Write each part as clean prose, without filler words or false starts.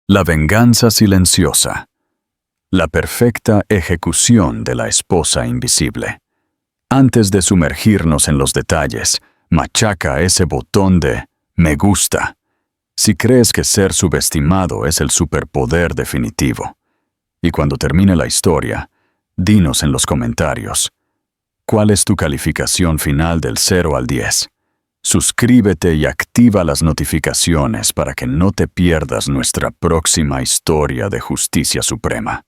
La venganza silenciosa. La perfecta ejecución de la esposa invisible. Antes de sumergirnos en los detalles, machaca ese botón de me gusta. Si crees que ser subestimado es el superpoder definitivo. Y cuando termine la historia, dinos en los comentarios, ¿cuál es tu calificación final del 0 al 10? Suscríbete y activa las notificaciones para que no te pierdas nuestra próxima historia de justicia suprema.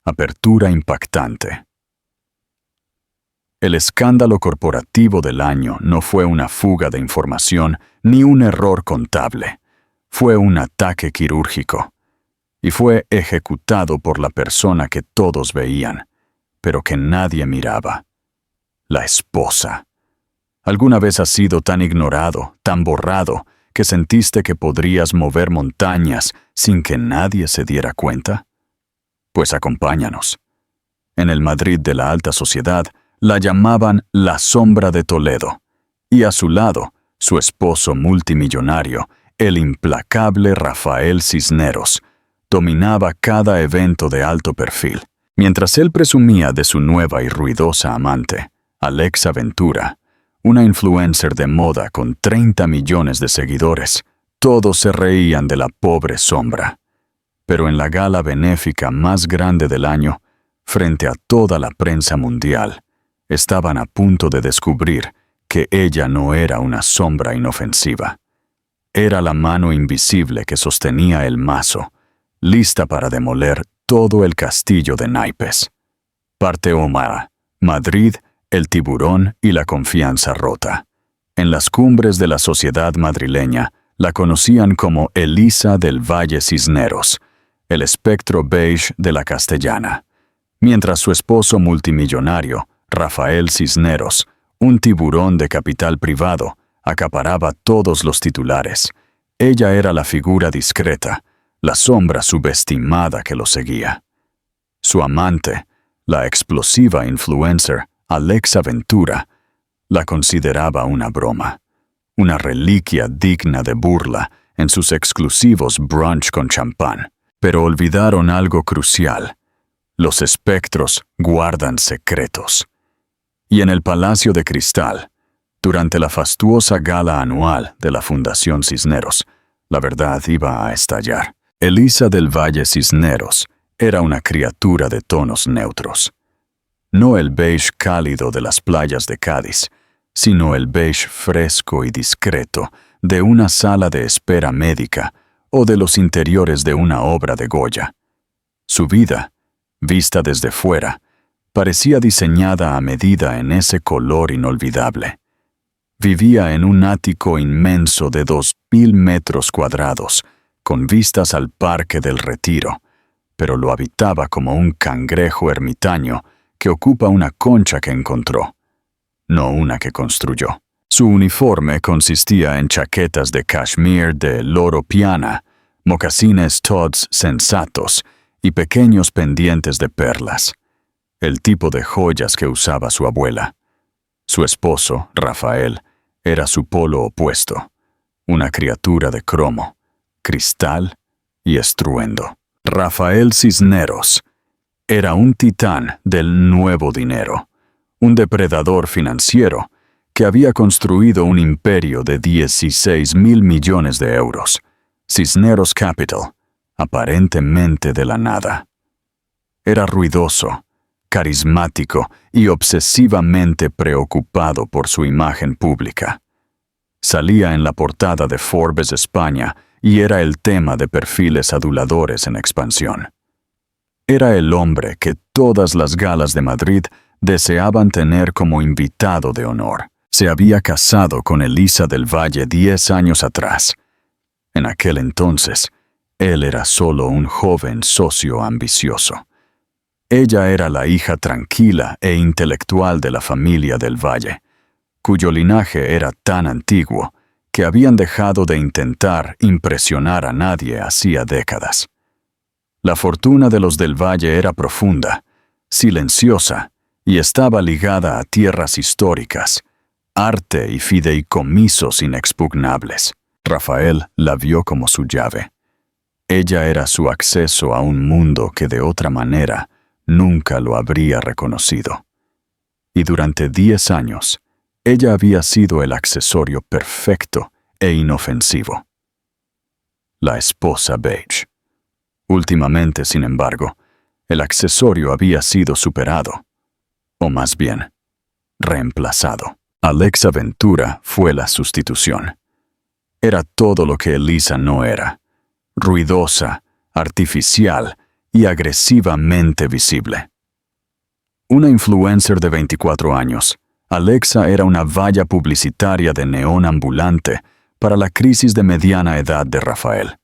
Apertura impactante. El escándalo corporativo del año no fue una fuga de información ni un error contable. Fue un ataque quirúrgico. Y fue ejecutado por la persona que todos veían, pero que nadie miraba. La esposa. ¿Alguna vez has sido tan ignorado, tan borrado, que sentiste que podrías mover montañas sin que nadie se diera cuenta? Pues acompáñanos. En el Madrid de la alta sociedad la llamaban la sombra de Toledo, y a su lado, su esposo multimillonario, el implacable Rafael Cisneros, dominaba cada evento de alto perfil. Mientras él presumía de su nueva y ruidosa amante, Alexa Ventura, una influencer de moda con 30 millones de seguidores, todos se reían de la pobre sombra. Pero en la gala benéfica más grande del año, frente a toda la prensa mundial, estaban a punto de descubrir que ella no era una sombra inofensiva. Era la mano invisible que sostenía el mazo, lista para demoler todo el castillo de naipes. Parte Omar, Madrid, el tiburón y la confianza rota. En las cumbres de la sociedad madrileña la conocían como Elisa del Valle Cisneros, el espectro beige de la castellana, mientras su esposo multimillonario, Rafael Cisneros, un tiburón de capital privado, acaparaba todos los titulares. Ella era la figura discreta, la sombra subestimada que lo seguía. Su amante, la explosiva influencer Alexa Ventura, la consideraba una broma, una reliquia digna de burla en sus exclusivos brunch con champán. Pero olvidaron algo crucial. Los espectros guardan secretos. Y en el Palacio de Cristal, durante la fastuosa gala anual de la Fundación Cisneros, la verdad iba a estallar. Elisa del Valle Cisneros era una criatura de tonos neutros. No el beige cálido de las playas de Cádiz, sino el beige fresco y discreto de una sala de espera médica o de los interiores de una obra de Goya. Su vida, vista desde fuera, parecía diseñada a medida en ese color inolvidable. Vivía en un ático inmenso de 2.000 metros cuadrados, con vistas al Parque del Retiro, pero lo habitaba como un cangrejo ermitaño que ocupa una concha que encontró, no una que construyó. Su uniforme consistía en chaquetas de cashmere de loro piana, mocasines Tod's sensatos y pequeños pendientes de perlas, el tipo de joyas que usaba su abuela. Su esposo, Rafael, era su polo opuesto, una criatura de cromo, cristal y estruendo. Rafael Cisneros era un titán del nuevo dinero, un depredador financiero que había construido un imperio de 16.000 millones de euros, Cisneros Capital, aparentemente de la nada. Era ruidoso, carismático y obsesivamente preocupado por su imagen pública. Salía en la portada de Forbes España y era el tema de perfiles aduladores en expansión. Era el hombre que todas las galas de Madrid deseaban tener como invitado de honor. Se había casado con Elisa del Valle 10 años atrás. En aquel entonces, él era solo un joven socio ambicioso. Ella era la hija tranquila e intelectual de la familia del Valle, cuyo linaje era tan antiguo que habían dejado de intentar impresionar a nadie hacía décadas. La fortuna de los del Valle era profunda, silenciosa, y estaba ligada a tierras históricas, arte y fideicomisos inexpugnables. Rafael la vio como su llave. Ella era su acceso a un mundo que de otra manera nunca lo habría reconocido. Y durante 10 años, ella había sido el accesorio perfecto e inofensivo. La esposa beige. Últimamente, sin embargo, el accesorio había sido superado, o más bien, reemplazado. Alexa Ventura fue la sustitución. Era todo lo que Elisa no era: ruidosa, artificial y agresivamente visible. Una influencer de 24 años, Alexa era una valla publicitaria de neón ambulante para la crisis de mediana edad de Rafael.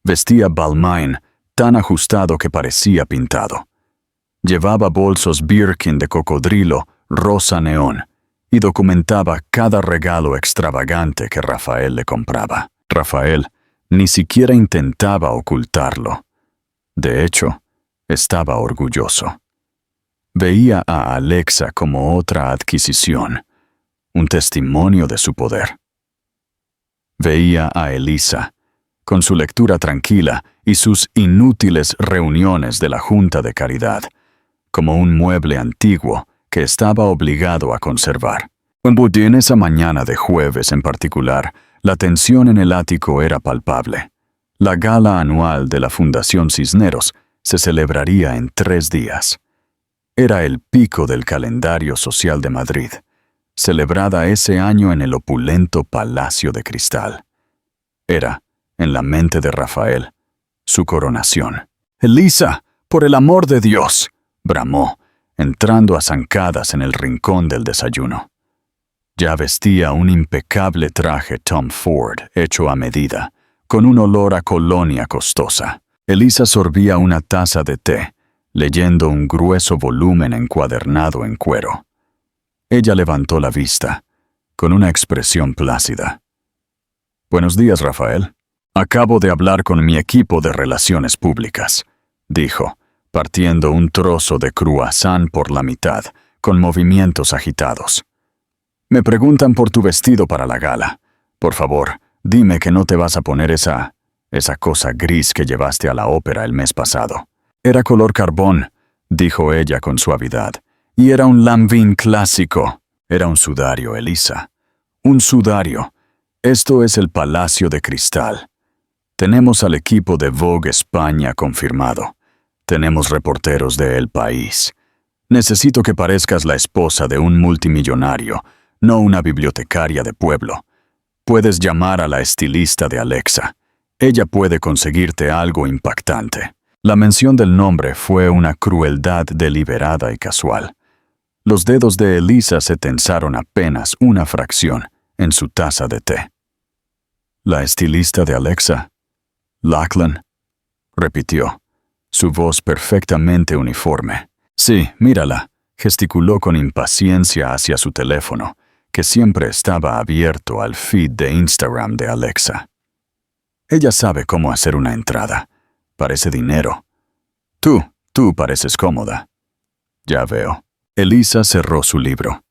Vestía Balmain tan ajustado que parecía pintado. Llevaba bolsos Birkin de cocodrilo rosa neón y documentaba cada regalo extravagante que Rafael le compraba. Rafael ni siquiera intentaba ocultarlo. De hecho, estaba orgulloso. Veía a Alexa como otra adquisición, un testimonio de su poder. Veía a Elisa, con su lectura tranquila y sus inútiles reuniones de la Junta de Caridad, como un mueble antiguo que estaba obligado a conservar. En esa mañana de jueves en particular, la tensión en el ático era palpable. La gala anual de la Fundación Cisneros se celebraría en 3 días. Era el pico del calendario social de Madrid, celebrada ese año en el opulento Palacio de Cristal. Era, en la mente de Rafael, su coronación. «Elisa, por el amor de Dios», bramó, entrando a zancadas en el rincón del desayuno. Ya vestía un impecable traje Tom Ford hecho a medida, con un olor a colonia costosa. Elisa sorbía una taza de té, leyendo un grueso volumen encuadernado en cuero. Ella levantó la vista, con una expresión plácida. «Buenos días, Rafael. Acabo de hablar con mi equipo de relaciones públicas», dijo, partiendo un trozo de croissant por la mitad, con movimientos agitados. «Me preguntan por tu vestido para la gala. Por favor, dime que no te vas a poner esa cosa gris que llevaste a la ópera el mes pasado». «Era color carbón», dijo ella con suavidad, «y era un lambín clásico». Era un sudario, Elisa. Un sudario. Esto es el Palacio de Cristal. Tenemos al equipo de Vogue España confirmado. Tenemos reporteros de El País. Necesito que parezcas la esposa de un multimillonario, no una bibliotecaria de pueblo. Puedes llamar a la estilista de Alexa. Ella puede conseguirte algo impactante. La mención del nombre fue una crueldad deliberada y casual. Los dedos de Elisa se tensaron apenas una fracción en su taza de té. «¿La estilista de Alexa?» «Lachlan», repitió, su voz perfectamente uniforme. «Sí, mírala», gesticuló con impaciencia hacia su teléfono, que siempre estaba abierto al feed de Instagram de Alexa. «Ella sabe cómo hacer una entrada. Parece dinero. Tú pareces cómoda». «Ya veo». Elisa cerró su libro.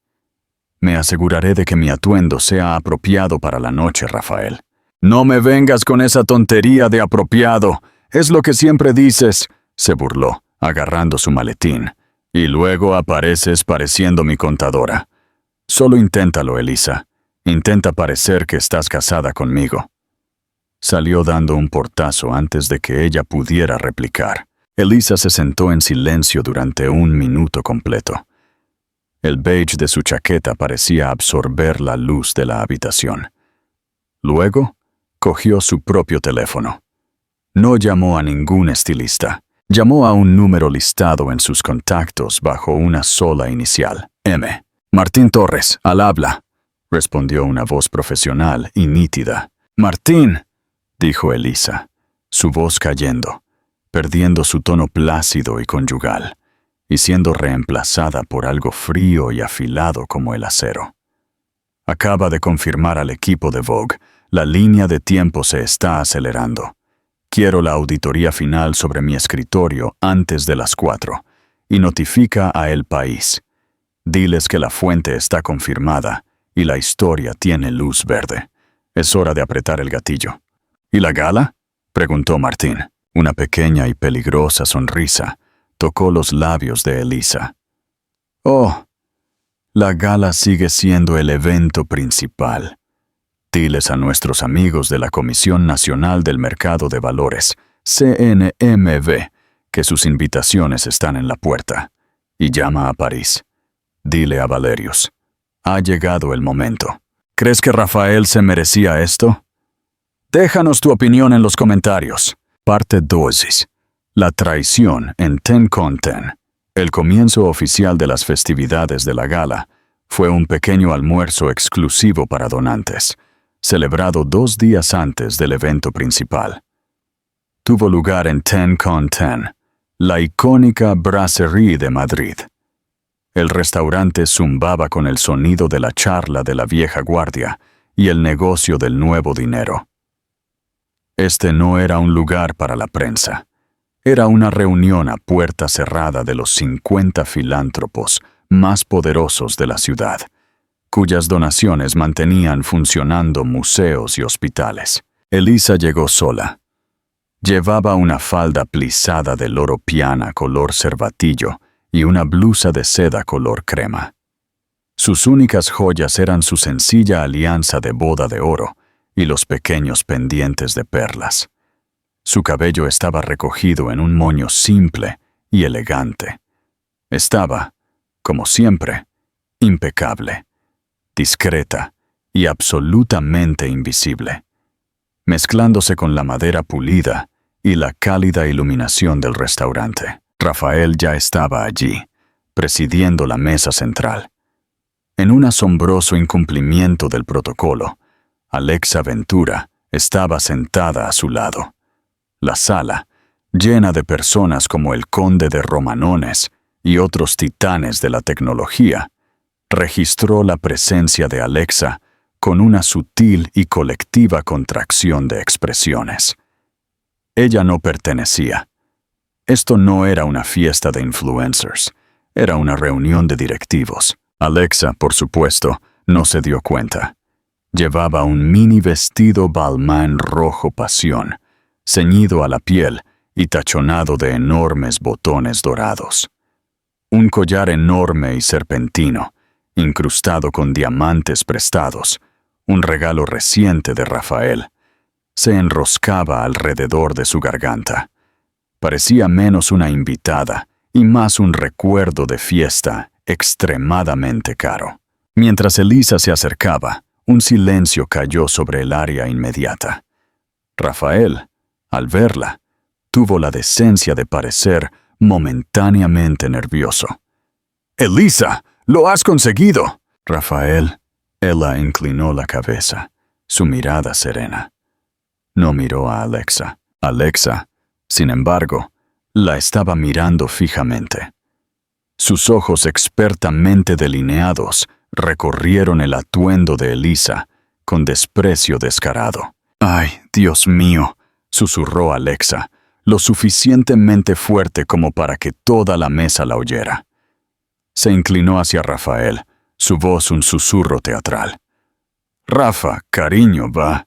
«Me aseguraré de que mi atuendo sea apropiado para la noche, Rafael». «No me vengas con esa tontería de apropiado. Es lo que siempre dices», se burló, agarrando su maletín. «Y luego apareces pareciendo mi contadora. Solo inténtalo, Elisa. Intenta parecer que estás casada conmigo». Salió dando un portazo antes de que ella pudiera replicar. Elisa se sentó en silencio durante 1 minuto completo. El beige de su chaqueta parecía absorber la luz de la habitación. Luego, cogió su propio teléfono. No llamó a ningún estilista. Llamó a un número listado en sus contactos bajo una sola inicial, M. «Martín Torres, al habla», respondió una voz profesional y nítida. «Martín», dijo Elisa, su voz cayendo, perdiendo su tono plácido y conyugal, y siendo reemplazada por algo frío y afilado como el acero. «Acaba de confirmar al equipo de Vogue. La línea de tiempo se está acelerando. Quiero la auditoría final sobre mi escritorio antes de las 4, y notifica a El País. Diles que la fuente está confirmada y la historia tiene luz verde. Es hora de apretar el gatillo». «¿Y la gala?», preguntó Martín. Una pequeña y peligrosa sonrisa tocó los labios de Elisa. Oh, la gala sigue siendo el evento principal. Diles a nuestros amigos de la Comisión Nacional del Mercado de Valores, CNMV, que sus invitaciones están en la puerta. Y llama a París. Dile a Valerius. Ha llegado el momento. ¿Crees que Rafael se merecía esto? Déjanos tu opinión en los comentarios. Parte 2. La traición en Ten con Ten. El comienzo oficial de las festividades de la gala fue un pequeño almuerzo exclusivo para donantes, celebrado 2 días antes del evento principal. Tuvo lugar en Ten con Ten, la icónica Brasserie de Madrid. El restaurante zumbaba con el sonido de la charla de la vieja guardia y el negocio del nuevo dinero. Este no era un lugar para la prensa. Era una reunión a puerta cerrada de los 50 filántropos más poderosos de la ciudad, cuyas donaciones mantenían funcionando museos y hospitales. Elisa llegó sola. Llevaba una falda plisada de loro piana color cervatillo y una blusa de seda color crema. Sus únicas joyas eran su sencilla alianza de boda de oro y los pequeños pendientes de perlas. Su cabello estaba recogido en un moño simple y elegante. Estaba, como siempre, impecable, discreta y absolutamente invisible, mezclándose con la madera pulida y la cálida iluminación del restaurante. Rafael ya estaba allí, presidiendo la mesa central. En un asombroso incumplimiento del protocolo, Alexa Ventura estaba sentada a su lado. La sala, llena de personas como el conde de Romanones y otros titanes de la tecnología, registró la presencia de Alexa con una sutil y colectiva contracción de expresiones. Ella no pertenecía. Esto no era una fiesta de influencers, era una reunión de directivos. Alexa, por supuesto, no se dio cuenta. Llevaba un mini vestido Balmain rojo pasión, ceñido a la piel y tachonado de enormes botones dorados. Un collar enorme y serpentino, incrustado con diamantes prestados, un regalo reciente de Rafael, se enroscaba alrededor de su garganta. Parecía menos una invitada y más un recuerdo de fiesta extremadamente caro. Mientras Elisa se acercaba, un silencio cayó sobre el área inmediata. Rafael, al verla, tuvo la decencia de parecer momentáneamente nervioso. «¡Elisa! ¡Lo has conseguido!» «Rafael», ella inclinó la cabeza, su mirada serena. No miró a Alexa. Alexa, sin embargo, la estaba mirando fijamente. Sus ojos expertamente delineados recorrieron el atuendo de Elisa con desprecio descarado. «¡Ay, Dios mío!», susurró Alexa, lo suficientemente fuerte como para que toda la mesa la oyera. Se inclinó hacia Rafael, su voz un susurro teatral. «Rafa, cariño, ¿va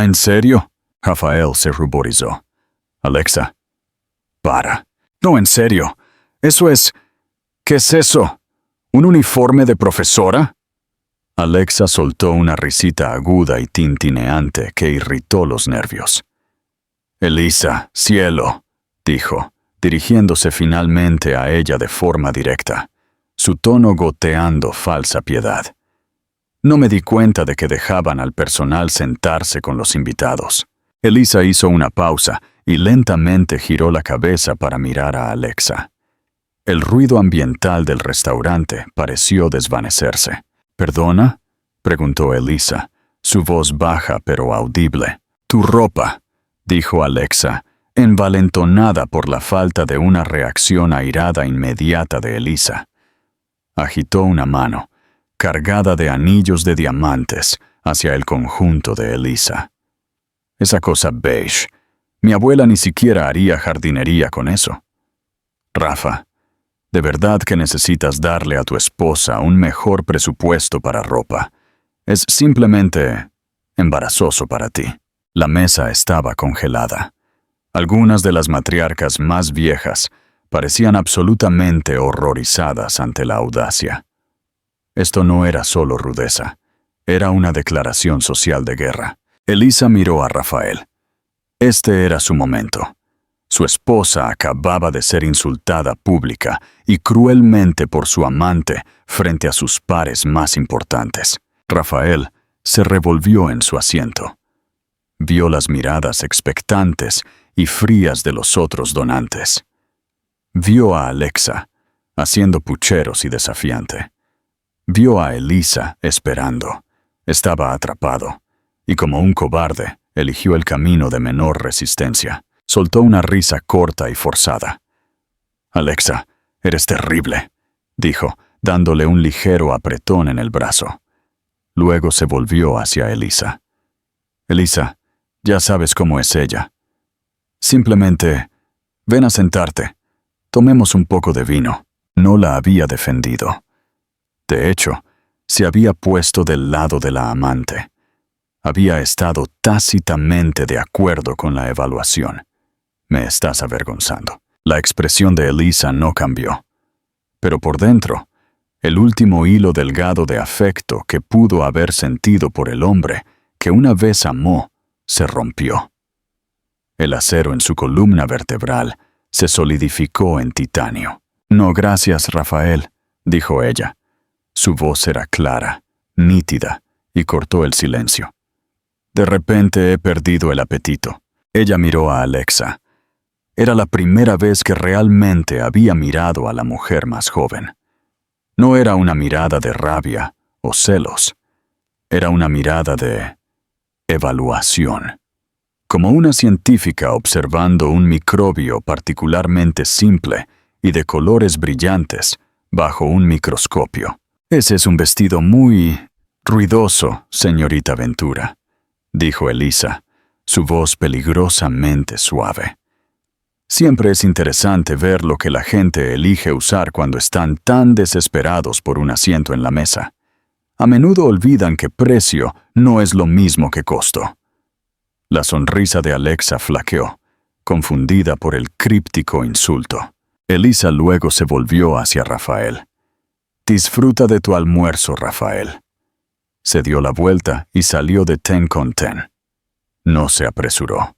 en serio?» Rafael se ruborizó. «Alexa, para. No, en serio. Eso es... ¿Qué es eso? ¿Un uniforme de profesora?» Alexa soltó una risita aguda y tintineante que irritó los nervios. «Elisa, cielo», dijo, dirigiéndose finalmente a ella de forma directa, su tono goteando falsa piedad. «No me di cuenta de que dejaban al personal sentarse con los invitados». Elisa hizo una pausa y lentamente giró la cabeza para mirar a Alexa. El ruido ambiental del restaurante pareció desvanecerse. «¿Perdona?», preguntó Elisa, su voz baja pero audible. «Tu ropa», dijo Alexa, envalentonada por la falta de una reacción airada inmediata de Elisa. Agitó una mano, cargada de anillos de diamantes, hacia el conjunto de Elisa. «Esa cosa beige. Mi abuela ni siquiera haría jardinería con eso». «Rafa, de verdad que necesitas darle a tu esposa un mejor presupuesto para ropa. Es simplemente embarazoso para ti». La mesa estaba congelada. Algunas de las matriarcas más viejas parecían absolutamente horrorizadas ante la audacia. Esto no era solo rudeza, era una declaración social de guerra. Elisa miró a Rafael. Este era su momento. Su esposa acababa de ser insultada pública y cruelmente por su amante frente a sus pares más importantes. Rafael se revolvió en su asiento. Vio las miradas expectantes y frías de los otros donantes. Vio a Alexa, haciendo pucheros y desafiante. Vio a Elisa esperando. Estaba atrapado, y como un cobarde, eligió el camino de menor resistencia. Soltó una risa corta y forzada. «Alexa, eres terrible», dijo, dándole un ligero apretón en el brazo. Luego se volvió hacia Elisa. «Elisa, ya sabes cómo es ella. Simplemente, ven a sentarte. Tomemos un poco de vino». No la había defendido. De hecho, se había puesto del lado de la amante. Había estado tácitamente de acuerdo con la evaluación. «Me estás avergonzando». La expresión de Elisa no cambió. Pero por dentro, el último hilo delgado de afecto que pudo haber sentido por el hombre que una vez amó, se rompió. El acero en su columna vertebral se solidificó en titanio. «No, gracias, Rafael», dijo ella. Su voz era clara, nítida, y cortó el silencio. «De repente he perdido el apetito». Ella miró a Alexa. Era la primera vez que realmente había mirado a la mujer más joven. No era una mirada de rabia o celos. Era una mirada de evaluación. Como una científica observando un microbio particularmente simple y de colores brillantes bajo un microscopio. «Ese es un vestido muy ruidoso, señorita Ventura», dijo Elisa, su voz peligrosamente suave. «Siempre es interesante ver lo que la gente elige usar cuando están tan desesperados por un asiento en la mesa. A menudo olvidan que precio no es lo mismo que costo». La sonrisa de Alexa flaqueó, confundida por el críptico insulto. Elisa luego se volvió hacia Rafael. «Disfruta de tu almuerzo, Rafael». Se dio la vuelta y salió de Ten con Ten. No se apresuró.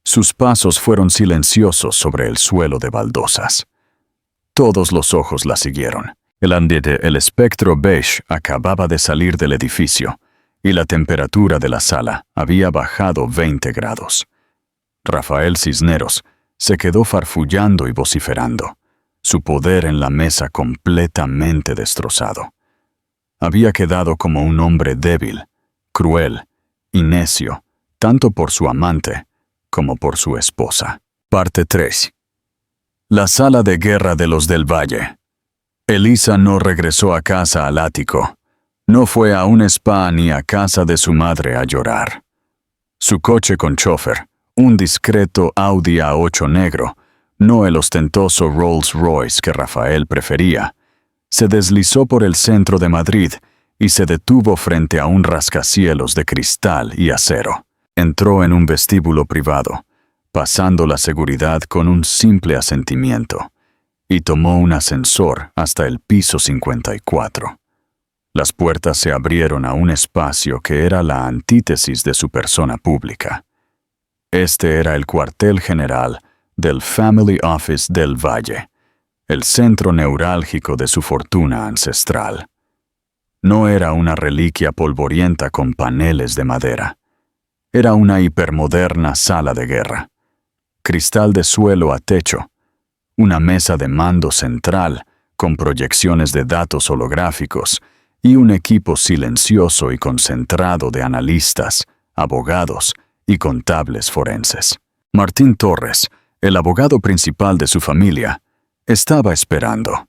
Sus pasos fueron silenciosos sobre el suelo de baldosas. Todos los ojos la siguieron. El espectro beige acababa de salir del edificio, y la temperatura de la sala había bajado 20 grados. Rafael Cisneros se quedó farfullando y vociferando, su poder en la mesa completamente destrozado. Había quedado como un hombre débil, cruel y necio, tanto por su amante como por su esposa. Parte 3. La sala de guerra de los del Valle. Elisa no regresó a casa al ático. No fue a un spa ni a casa de su madre a llorar. Su coche con chofer, un discreto Audi A8 negro, no el ostentoso Rolls Royce que Rafael prefería, se deslizó por el centro de Madrid y se detuvo frente a un rascacielos de cristal y acero. Entró en un vestíbulo privado, pasando la seguridad con un simple asentimiento, y tomó un ascensor hasta el piso 54. Las puertas se abrieron a un espacio que era la antítesis de su persona pública. Este era el cuartel general del Family Office del Valle, el centro neurálgico de su fortuna ancestral. No era una reliquia polvorienta con paneles de madera. Era una hipermoderna sala de guerra. Cristal de suelo a techo, una mesa de mando central con proyecciones de datos holográficos y un equipo silencioso y concentrado de analistas, abogados y contables forenses. Martín Torres, el abogado principal de su familia, estaba esperando.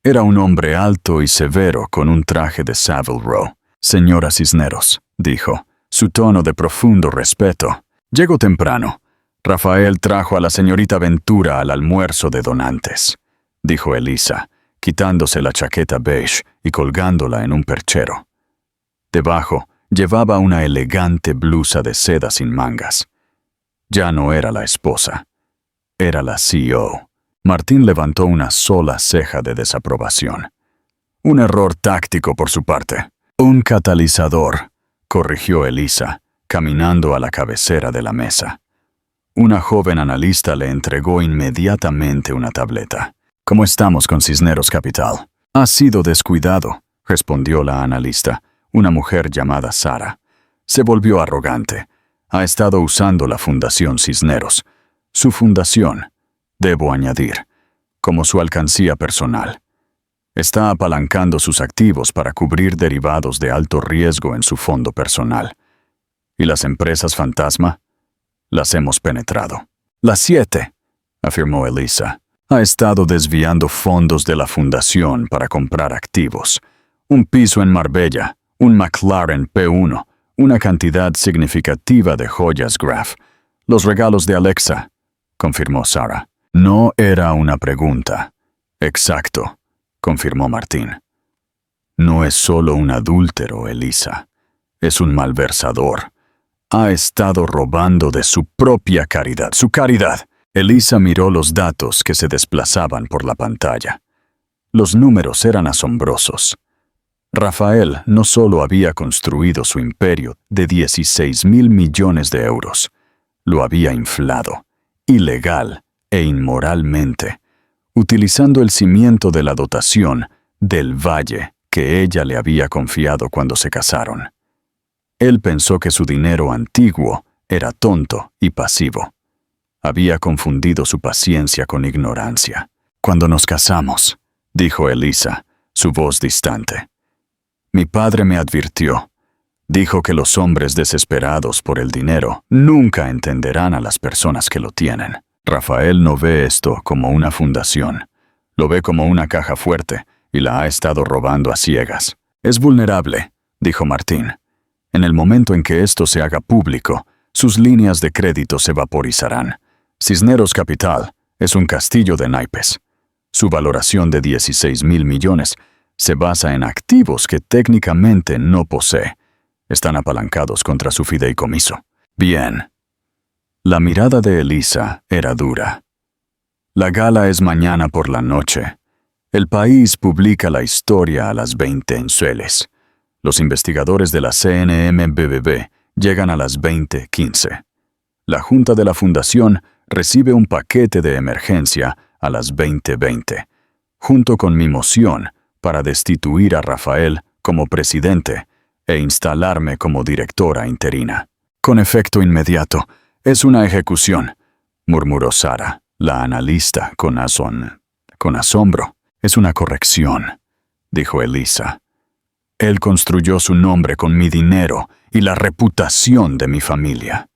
Era un hombre alto y severo con un traje de Savile Row. «Señora Cisneros», dijo, su tono de profundo respeto. «Llego temprano. Rafael trajo a la señorita Ventura al almuerzo de donantes», dijo Elisa, quitándose la chaqueta beige y colgándola en un perchero. Debajo, Llevaba una elegante blusa de seda sin mangas. Ya no era la esposa. Era la CEO. Martín levantó una sola ceja de desaprobación. Un error táctico por su parte. Un catalizador, corrigió Elisa, caminando a la cabecera de la mesa. Una joven analista le entregó inmediatamente una tableta. ¿Cómo estamos con Cisneros Capital? Ha sido descuidado, respondió la analista, una mujer llamada Sara. Se volvió arrogante. Ha estado usando la Fundación Cisneros. Su fundación, debo añadir, como su alcancía personal. Está apalancando sus activos para cubrir derivados de alto riesgo en su fondo personal. ¿Y las empresas fantasma? Las hemos penetrado. Las 7, afirmó Elisa. Ha estado desviando fondos de la fundación para comprar activos. Un piso en Marbella, un McLaren P1, una cantidad significativa de joyas Graf. Los regalos de Alexa, confirmó Sara. No era una pregunta. Exacto, confirmó Martín. No es solo un adúltero, Elisa. Es un malversador. Ha estado robando de su propia caridad. ¡Su caridad! Elisa miró los datos que se desplazaban por la pantalla. Los números eran asombrosos. Rafael no solo había construido su imperio de 16.000 millones de euros, lo había inflado, ilegal e inmoralmente, utilizando el cimiento de la dotación del valle que ella le había confiado cuando se casaron. Él pensó que su dinero antiguo era tonto y pasivo. Había confundido su paciencia con ignorancia. Cuando nos casamos, dijo Elisa, su voz distante. Mi padre me advirtió. Dijo que los hombres desesperados por el dinero nunca entenderán a las personas que lo tienen. Rafael no ve esto como una fundación. Lo ve como una caja fuerte y la ha estado robando a ciegas. Es vulnerable, dijo Martín. En el momento en que esto se haga público, sus líneas de crédito se vaporizarán. Cisneros Capital es un castillo de naipes. Su valoración de 16.000 millones se basa en activos que técnicamente no posee. Están apalancados contra su fideicomiso. Bien. La mirada de Elisa era dura. La gala es mañana por la noche. El País publica la historia a las 20 en Sueles. Los investigadores de la CNMBBB llegan a las 20:15. La Junta de la Fundación recibe un paquete de emergencia a las 20:20, junto con mi moción para destituir a Rafael como presidente e instalarme como directora interina. Con efecto inmediato, es una ejecución, murmuró Sara, la analista, con asombro. Es una corrección, dijo Elisa. Él construyó su nombre con mi dinero y la reputación de mi familia.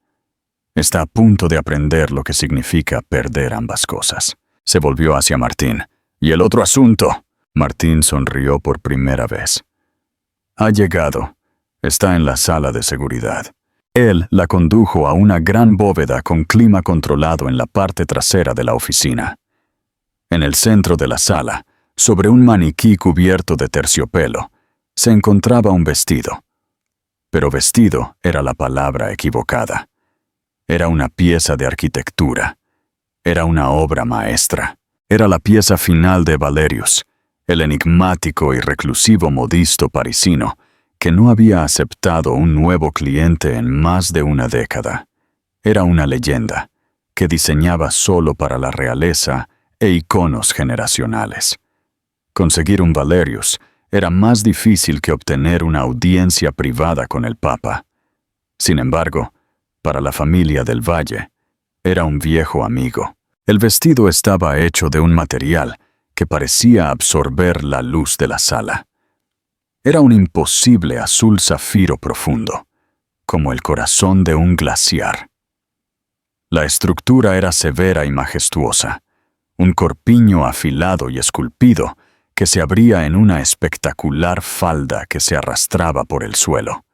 Está a punto de aprender lo que significa perder ambas cosas. Se volvió hacia Martín. ¿Y el otro asunto? Martín sonrió por primera vez. Ha llegado. Está en la sala de seguridad. Él la condujo a una gran bóveda con clima controlado en la parte trasera de la oficina. En el centro de la sala, sobre un maniquí cubierto de terciopelo, se encontraba un vestido. Pero vestido era la palabra equivocada. Era una pieza de arquitectura. Era una obra maestra. Era la pieza final de Valerius, el enigmático y reclusivo modisto parisino que no había aceptado un nuevo cliente en más de una década. Era una leyenda que diseñaba solo para la realeza e iconos generacionales. Conseguir un Valerius era más difícil que obtener una audiencia privada con el Papa. Sin embargo, para la familia del Valle, era un viejo amigo. El vestido estaba hecho de un material que parecía absorber la luz de la sala. Era un imposible azul zafiro profundo, como el corazón de un glaciar. La estructura era severa y majestuosa, un corpiño afilado y esculpido que se abría en una espectacular falda que se arrastraba por el suelo.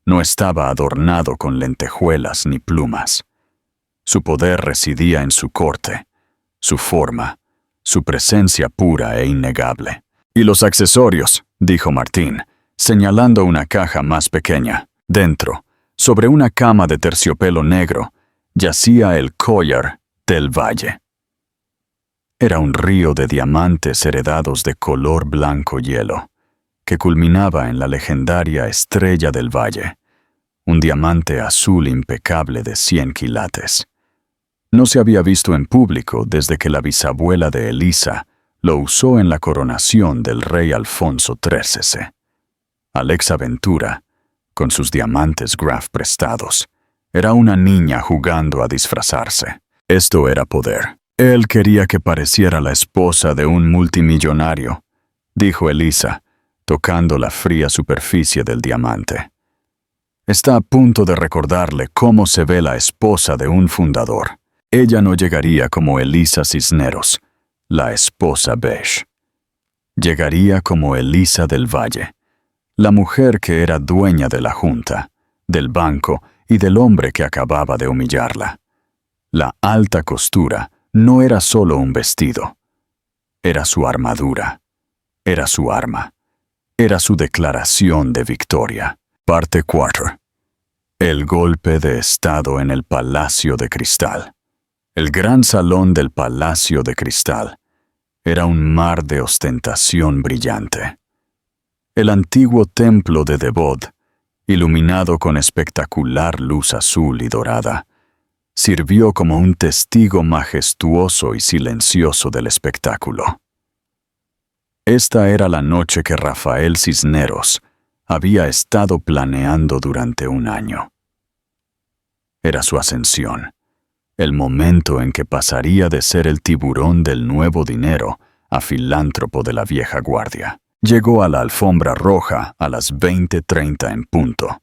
No estaba adornado con lentejuelas ni plumas. Su poder residía en su corte, su forma, su presencia pura e innegable. «Y los accesorios», dijo Martín, señalando una caja más pequeña. Dentro, sobre una cama de terciopelo negro, yacía el collar del valle. Era un río de diamantes heredados de color blanco hielo, que culminaba en la legendaria Estrella del Valle, un diamante azul impecable de 100 quilates. No se había visto en público desde que la bisabuela de Elisa lo usó en la coronación del rey Alfonso XIII. Alexa Ventura, con sus diamantes Graf prestados, era una niña jugando a disfrazarse. Esto era poder. Él quería que pareciera la esposa de un multimillonario, dijo Elisa, tocando la fría superficie del diamante. Está a punto de recordarle cómo se ve la esposa de un fundador. Ella no llegaría como Elisa Cisneros, la esposa beige. Llegaría como Elisa del Valle, la mujer que era dueña de la junta, del banco y del hombre que acababa de humillarla. La alta costura no era solo un vestido. Era su armadura. Era su arma. Era su declaración de victoria. Parte 4. El golpe de estado en el Palacio de Cristal. El gran salón del Palacio de Cristal era un mar de ostentación brillante. El antiguo templo de Devot, iluminado con espectacular luz azul y dorada, sirvió como un testigo majestuoso y silencioso del espectáculo. Esta era la noche que Rafael Cisneros había estado planeando durante un año. Era su ascensión, el momento en que pasaría de ser el tiburón del nuevo dinero a filántropo de la vieja guardia. Llegó a la alfombra roja a las 20:30 en punto,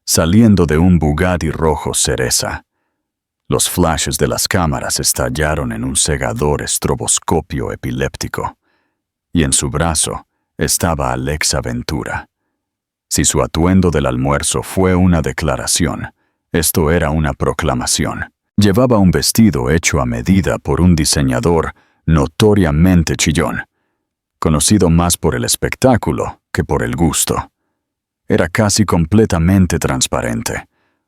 saliendo de un Bugatti rojo cereza. Los flashes de las cámaras estallaron en un cegador estroboscopio epiléptico, y en su brazo estaba Alexa Ventura. Si su atuendo del almuerzo fue una declaración, esto era una proclamación. Llevaba un vestido hecho a medida por un diseñador notoriamente chillón, conocido más por el espectáculo que por el gusto. Era casi completamente transparente,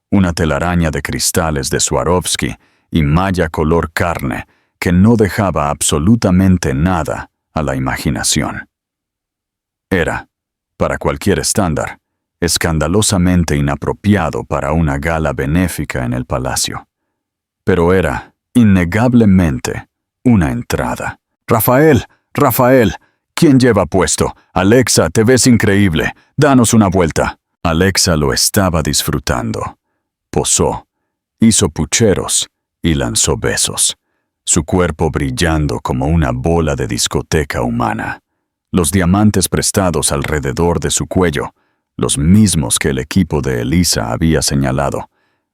una telaraña de cristales de Swarovski y malla color carne que no dejaba absolutamente nada a la imaginación. Era, para cualquier estándar, escandalosamente inapropiado para una gala benéfica en el palacio. Pero era, innegablemente, una entrada. «Rafael, Rafael, ¿quién lleva puesto? Alexa, te ves increíble. Danos una vuelta». Alexa lo estaba disfrutando. Posó, hizo pucheros y lanzó besos, su cuerpo brillando como una bola de discoteca humana. Los diamantes prestados alrededor de su cuello, los mismos que el equipo de Elisa había señalado,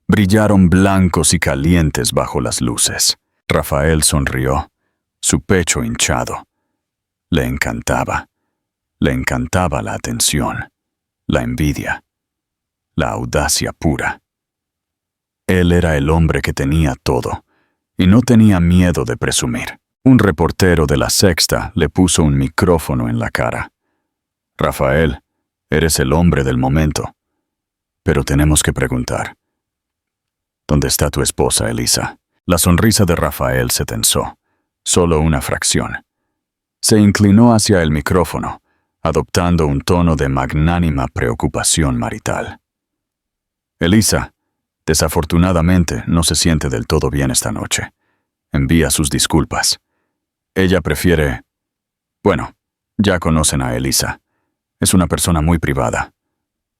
brillaron blancos y calientes bajo las luces. Rafael sonrió, su pecho hinchado. Le encantaba la atención, la envidia, la audacia pura. Él era el hombre que tenía todo, y no tenía miedo de presumir. Un reportero de La Sexta le puso un micrófono en la cara. «Rafael, eres el hombre del momento. Pero tenemos que preguntar. ¿Dónde está tu esposa, Elisa?» La sonrisa de Rafael se tensó, solo una fracción. Se inclinó hacia el micrófono, adoptando un tono de magnánima preocupación marital. «Elisa, desafortunadamente no se siente del todo bien esta noche. Envía sus disculpas. Ella prefiere... Bueno, ya conocen a Elisa. Es una persona muy privada.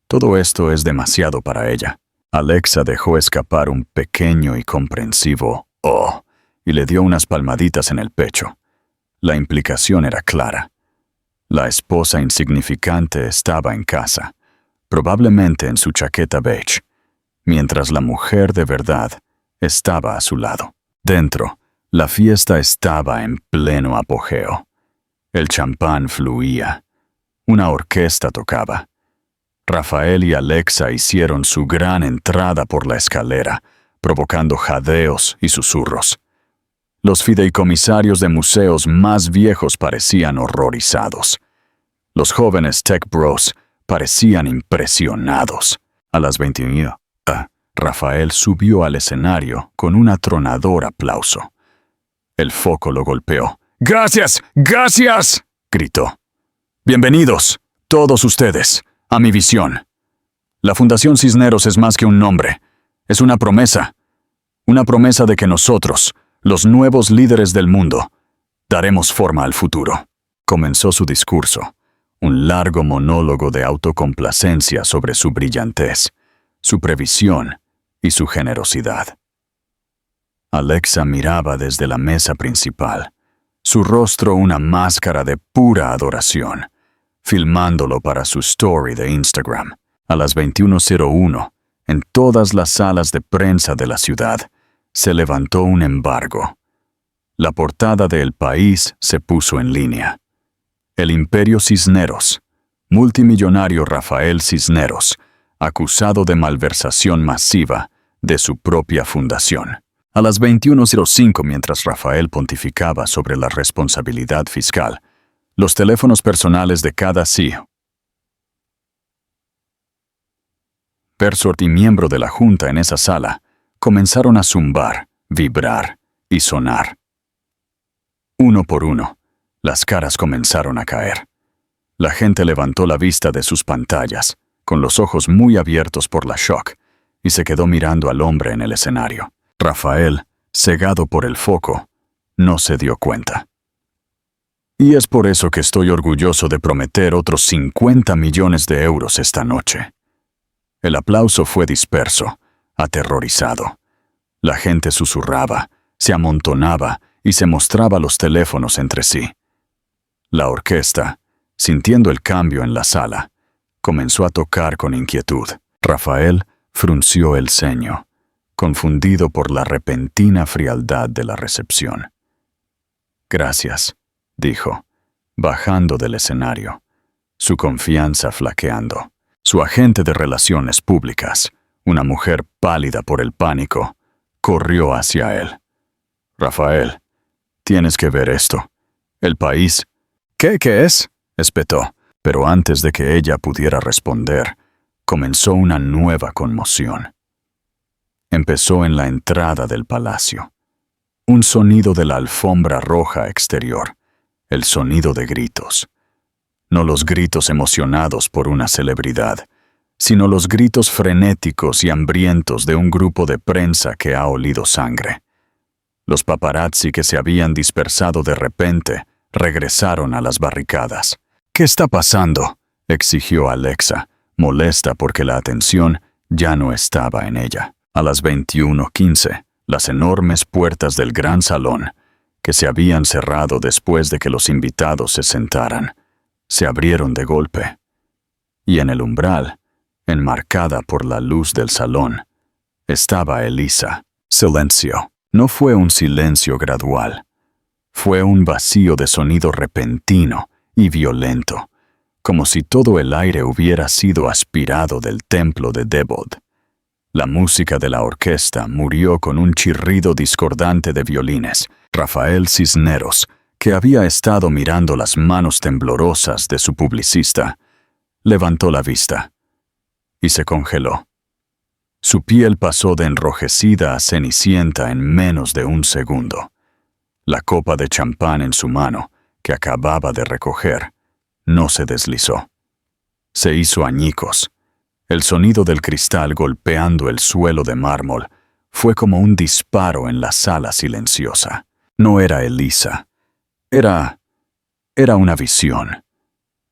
Todo esto es demasiado para ella». Alexa dejó escapar un pequeño y comprensivo «oh» y le dio unas palmaditas en el pecho. La implicación era clara. La esposa insignificante estaba en casa, probablemente en su chaqueta beige, mientras la mujer de verdad estaba a su lado. Dentro, la fiesta estaba en pleno apogeo. El champán fluía. Una orquesta tocaba. Rafael y Alexa hicieron su gran entrada por la escalera, provocando jadeos y susurros. Los fideicomisarios de museos más viejos parecían horrorizados. Los jóvenes tech bros Parecían impresionados. A las 21, Rafael subió al escenario con un atronador aplauso. El foco lo golpeó. ¡Gracias! ¡Gracias!, gritó. Bienvenidos, todos ustedes, a mi visión. La Fundación Cisneros es más que un nombre. Es una promesa de que nosotros, los nuevos líderes del mundo, daremos forma al futuro. Comenzó su discurso, un largo monólogo de autocomplacencia sobre su brillantez, su previsión y su generosidad. Alexa miraba desde la mesa principal, su rostro una máscara de pura adoración, filmándolo para su story de Instagram. A las 21:01, en todas las salas de prensa de la ciudad, se levantó un embargo. La portada de El País se puso en línea. El Imperio Cisneros, multimillonario Rafael Cisneros, acusado de malversación masiva de su propia fundación. A las 21:05, mientras Rafael pontificaba sobre la responsabilidad fiscal, los teléfonos personales de cada CEO, persona y miembro de la Junta en esa sala comenzaron a zumbar, vibrar y sonar. Uno por uno, las caras comenzaron a caer. La gente levantó la vista de sus pantallas, con los ojos muy abiertos por la shock, y se quedó mirando al hombre en el escenario. Rafael, cegado por el foco, no se dio cuenta. Y es por eso que estoy orgulloso de prometer otros 50 millones de euros esta noche. El aplauso fue disperso, aterrorizado. La gente susurraba, se amontonaba y se mostraba los teléfonos entre sí. La orquesta, sintiendo el cambio en la sala, comenzó a tocar con inquietud. Rafael frunció el ceño, confundido por la repentina frialdad de la recepción. «Gracias», dijo, bajando del escenario, su confianza flaqueando. Su agente de relaciones públicas, una mujer pálida por el pánico, corrió hacia él. «Rafael, tienes que ver esto. El País». «¿Qué es?», espetó, pero antes de que ella pudiera responder, comenzó una nueva conmoción. Empezó en la entrada del palacio. Un sonido de la alfombra roja exterior, el sonido de gritos. No los gritos emocionados por una celebridad, sino los gritos frenéticos y hambrientos de un grupo de prensa que ha olido sangre. Los paparazzi que se habían dispersado de repente regresaron a las barricadas. «¿Qué está pasando?», exigió Alexa, molesta porque la atención ya no estaba en ella. A las 21:15, las enormes puertas del gran salón, que se habían cerrado después de que los invitados se sentaran, se abrieron de golpe. Y en el umbral, enmarcada por la luz del salón, estaba Elisa. Silencio. No fue un silencio gradual. Fue un vacío de sonido repentino y violento, como si todo el aire hubiera sido aspirado del templo de Debod. La música de la orquesta murió con un chirrido discordante de violines. Rafael Cisneros, que había estado mirando las manos temblorosas de su publicista, levantó la vista y se congeló. Su piel pasó de enrojecida a cenicienta en menos de un segundo. La copa de champán en su mano, que acababa de recoger, no se deslizó. Se hizo añicos. El sonido del cristal golpeando el suelo de mármol fue como un disparo en la sala silenciosa. No era Elisa. Era una visión.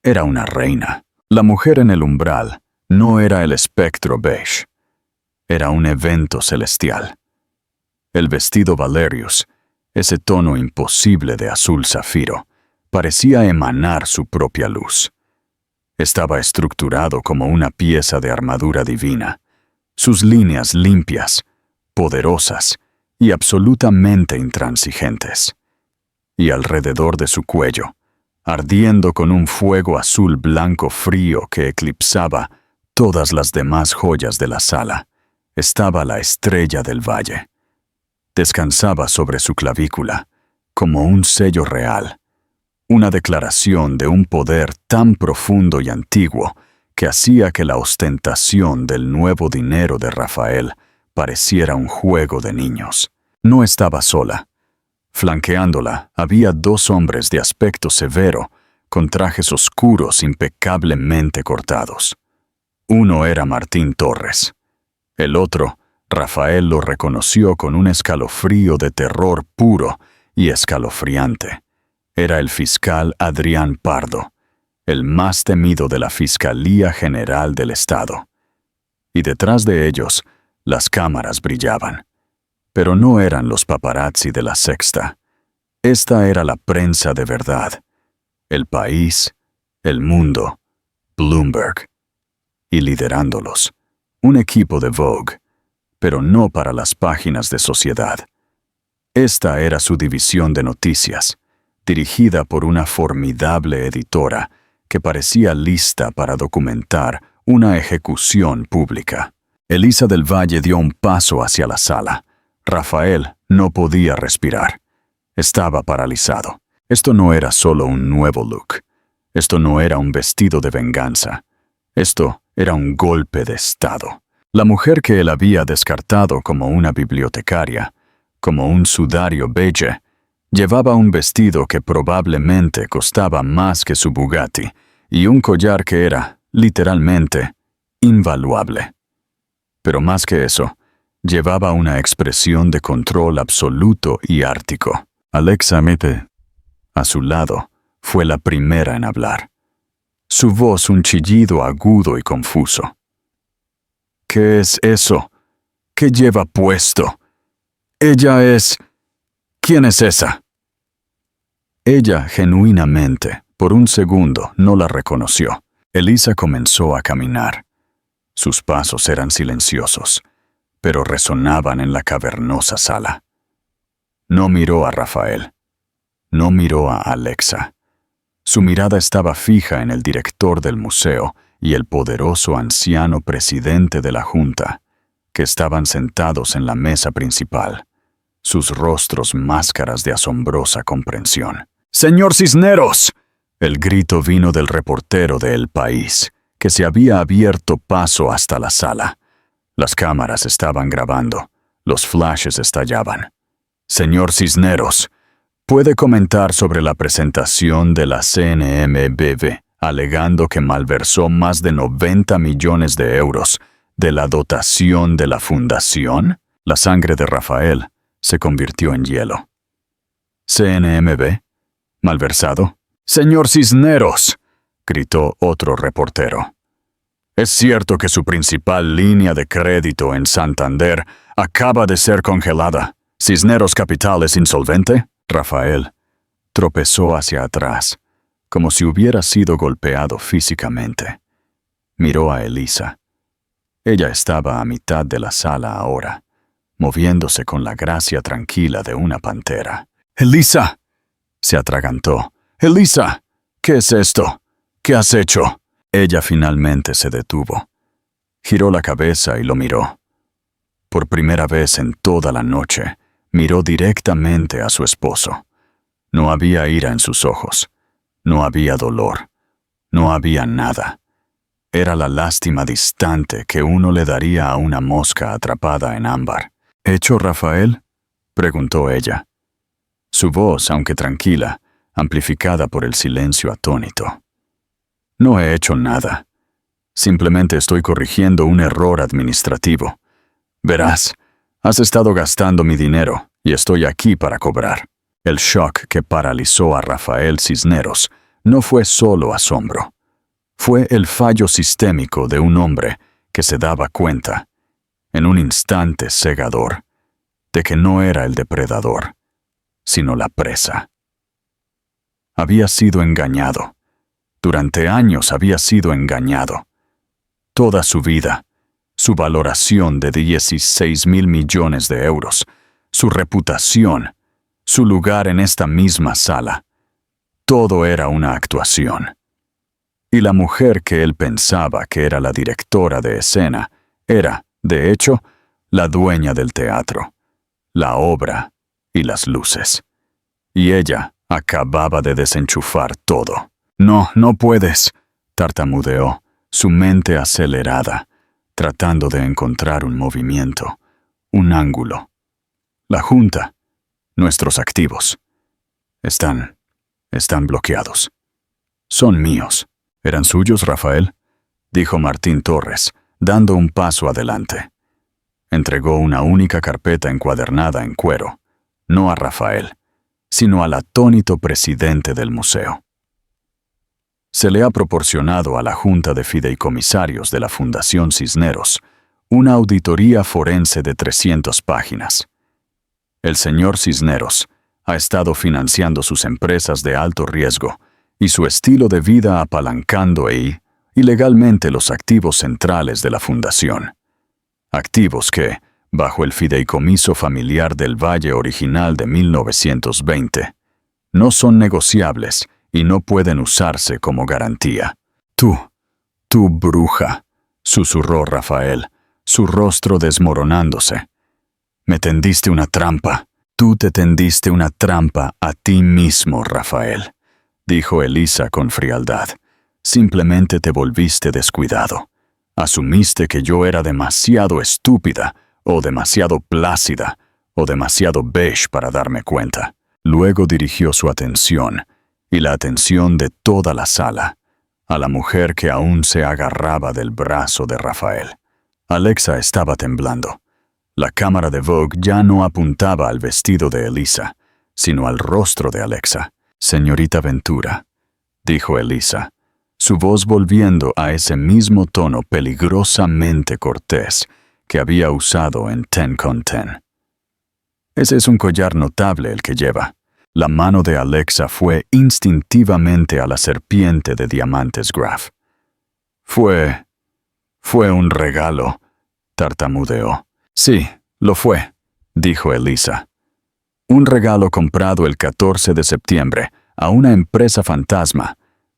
Era una reina. La mujer en el umbral no era el espectro beige. Era un evento celestial. El vestido Valerius, ese tono imposible de azul zafiro, parecía emanar su propia luz. Estaba estructurado como una pieza de armadura divina, sus líneas limpias, poderosas y absolutamente intransigentes. Y alrededor de su cuello, ardiendo con un fuego azul blanco frío que eclipsaba todas las demás joyas de la sala, estaba la estrella del valle. Descansaba sobre su clavícula, como un sello real, una declaración de un poder tan profundo y antiguo que hacía que la ostentación del nuevo dinero de Rafael pareciera un juego de niños. No estaba sola. Flanqueándola había 2 hombres de aspecto severo, con trajes oscuros impecablemente cortados. Uno era Martín Torres. El otro, Rafael lo reconoció con un escalofrío de terror puro y escalofriante. Era el fiscal Adrián Pardo, el más temido de la Fiscalía General del Estado. Y detrás de ellos, las cámaras brillaban. Pero no eran los paparazzi de La Sexta. Esta era la prensa de verdad. El País, El Mundo, Bloomberg. Y liderándolos, un equipo de Vogue, pero no para las páginas de Sociedad. Esta era su división de noticias, dirigida por una formidable editora que parecía lista para documentar una ejecución pública. Elisa del Valle dio un paso hacia la sala. Rafael no podía respirar. Estaba paralizado. Esto no era solo un nuevo look. Esto no era un vestido de venganza. Esto era un golpe de estado. La mujer que él había descartado como una bibliotecaria, como un sudario beige, llevaba un vestido que probablemente costaba más que su Bugatti y un collar que era, literalmente, invaluable. Pero más que eso, llevaba una expresión de control absoluto y ártico. Alexa Mete, a su lado, fue la primera en hablar. Su voz un chillido agudo y confuso. ¿Qué es eso? ¿Qué lleva puesto? Ella es... ¿Quién es esa? Ella, genuinamente, por un segundo, no la reconoció. Elisa comenzó a caminar. Sus pasos eran silenciosos, pero resonaban en la cavernosa sala. No miró a Rafael. No miró a Alexa. Su mirada estaba fija en el director del museo y el poderoso anciano presidente de la Junta, que estaban sentados en la mesa principal, sus rostros máscaras de asombrosa comprensión. ¡Señor Cisneros! El grito vino del reportero de El País, que se había abierto paso hasta la sala. Las cámaras estaban grabando, los flashes estallaban. Señor Cisneros, ¿puede comentar sobre la presentación de la CNMV, alegando que malversó más de 90 millones de euros de la dotación de la fundación? La sangre de Rafael se convirtió en hielo. ¿CNMV? ¿Malversado? ¡Señor Cisneros!, gritó otro reportero. ¿Es cierto que su principal línea de crédito en Santander acaba de ser congelada? ¿Cisneros Capital es insolvente? Rafael tropezó hacia atrás, como si hubiera sido golpeado físicamente. Miró a Elisa. Ella estaba a mitad de la sala ahora, moviéndose con la gracia tranquila de una pantera. ¡Elisa!, se atragantó. ¡Elisa! ¿Qué es esto? ¿Qué has hecho? Ella finalmente se detuvo. Giró la cabeza y lo miró. Por primera vez en toda la noche, miró directamente a su esposo. No había ira en sus ojos. No había dolor. No había nada. Era la lástima distante que uno le daría a una mosca atrapada en ámbar. ¿Hecho, Rafael?, preguntó ella. Su voz, aunque tranquila, amplificada por el silencio atónito. No he hecho nada. Simplemente estoy corrigiendo un error administrativo. Verás, has estado gastando mi dinero y estoy aquí para cobrar. El shock que paralizó a Rafael Cisneros no fue solo asombro. Fue el fallo sistémico de un hombre que se daba cuenta, en un instante cegador, de que no era el depredador, sino la presa. Había sido engañado. Durante años había sido engañado. Toda su vida, su valoración de 16.000 millones de euros, su reputación, su lugar en esta misma sala, todo era una actuación. Y la mujer que él pensaba que era la directora de escena era, de hecho, la dueña del teatro, la obra y las luces. Y ella acababa de desenchufar todo. No, no puedes, tartamudeó, su mente acelerada, tratando de encontrar un movimiento, un ángulo. La junta, nuestros activos, están bloqueados. Son míos. ¿Eran suyos, Rafael?, dijo Martín Torres, dando un paso adelante. Entregó una única carpeta encuadernada en cuero, no a Rafael, sino al atónito presidente del museo. Se le ha proporcionado a la Junta de Fideicomisarios de la Fundación Cisneros una auditoría forense de 300 páginas. El señor Cisneros ha estado financiando sus empresas de alto riesgo y su estilo de vida apalancando ilegalmente los activos centrales de la fundación. Activos que, bajo el fideicomiso familiar del Valle original de 1920, no son negociables y no pueden usarse como garantía. Tú bruja, susurró Rafael, su rostro desmoronándose. Me tendiste una trampa. Tú te tendiste una trampa a ti mismo, Rafael, dijo Elisa con frialdad. Simplemente te volviste descuidado. Asumiste que yo era demasiado estúpida, o demasiado plácida, o demasiado beige para darme cuenta. Luego dirigió su atención, y la atención de toda la sala, a la mujer que aún se agarraba del brazo de Rafael. Alexa estaba temblando. La cámara de Vogue ya no apuntaba al vestido de Elisa, sino al rostro de Alexa. Señorita Ventura, dijo Elisa, su voz volviendo a ese mismo tono peligrosamente cortés que había usado en Ten con Ten. Ese es un collar notable el que lleva. La mano de Alexa fue instintivamente a la serpiente de diamantes Graf. Fue un regalo, tartamudeó. Sí, lo fue, dijo Elisa. Un regalo comprado el 14 de septiembre a una empresa fantasma,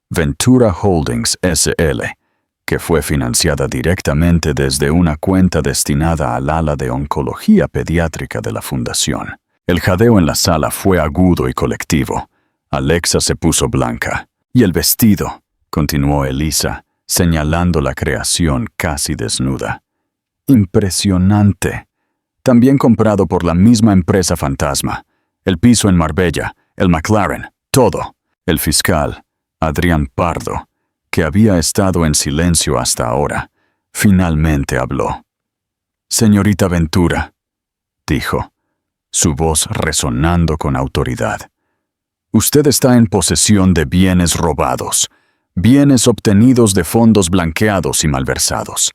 Ventura Holdings S.L., que fue financiada directamente desde una cuenta destinada al ala de oncología pediátrica de la fundación. El jadeo en la sala fue agudo y colectivo. Alexa se puso blanca. Y el vestido, continuó Elisa, señalando la creación casi desnuda. Impresionante. También comprado por la misma empresa fantasma. El piso en Marbella, el McLaren, todo. El fiscal, Adrián Pardo, que había estado en silencio hasta ahora, finalmente habló. Señorita Ventura, dijo, su voz resonando con autoridad. Usted está en posesión de bienes robados, bienes obtenidos de fondos blanqueados y malversados.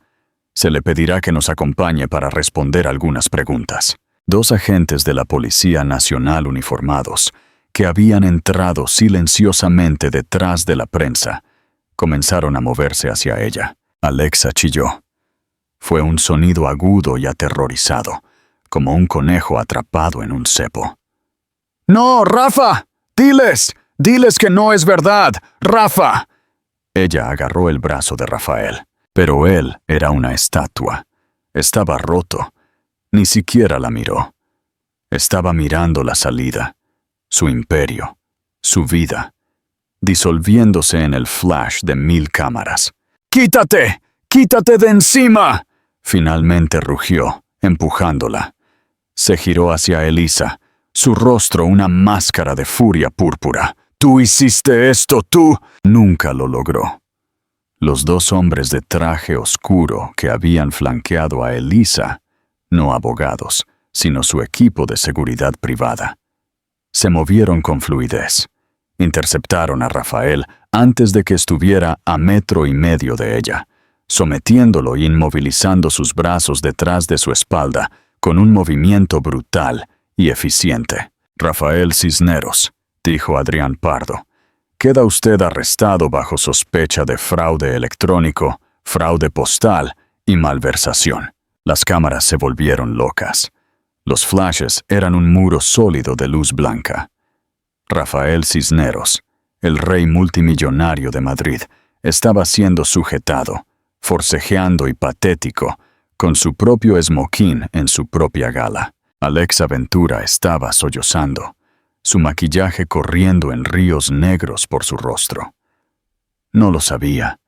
Se le pedirá que nos acompañe para responder algunas preguntas. 2 agentes de la Policía Nacional uniformados, que habían entrado silenciosamente detrás de la prensa, comenzaron a moverse hacia ella. Alexa chilló. Fue un sonido agudo y aterrorizado, como un conejo atrapado en un cepo. ¡No, Rafa! ¡Diles que no es verdad! ¡Rafa! Ella agarró el brazo de Rafael, pero él era una estatua. Estaba roto. Ni siquiera la miró. Estaba mirando la salida, su imperio, su vida, disolviéndose en el flash de 1000 cámaras. ¡Quítate! ¡Quítate de encima!, finalmente rugió, empujándola. Se giró hacia Elisa, su rostro una máscara de furia púrpura. «¿Tú hiciste esto, tú?» Nunca lo logró. Los 2 hombres de traje oscuro que habían flanqueado a Elisa, no abogados, sino su equipo de seguridad privada, se movieron con fluidez. Interceptaron a Rafael antes de que estuviera a 1,5 metros de ella, sometiéndolo e inmovilizando sus brazos detrás de su espalda con un movimiento brutal y eficiente. «Rafael Cisneros», dijo Adrián Pardo, «queda usted arrestado bajo sospecha de fraude electrónico, fraude postal y malversación». Las cámaras se volvieron locas. Los flashes eran un muro sólido de luz blanca. Rafael Cisneros, el rey multimillonario de Madrid, estaba siendo sujetado, forcejeando y patético, con su propio esmoquín en su propia gala. Alexa Ventura estaba sollozando, su maquillaje corriendo en ríos negros por su rostro. No lo sabía.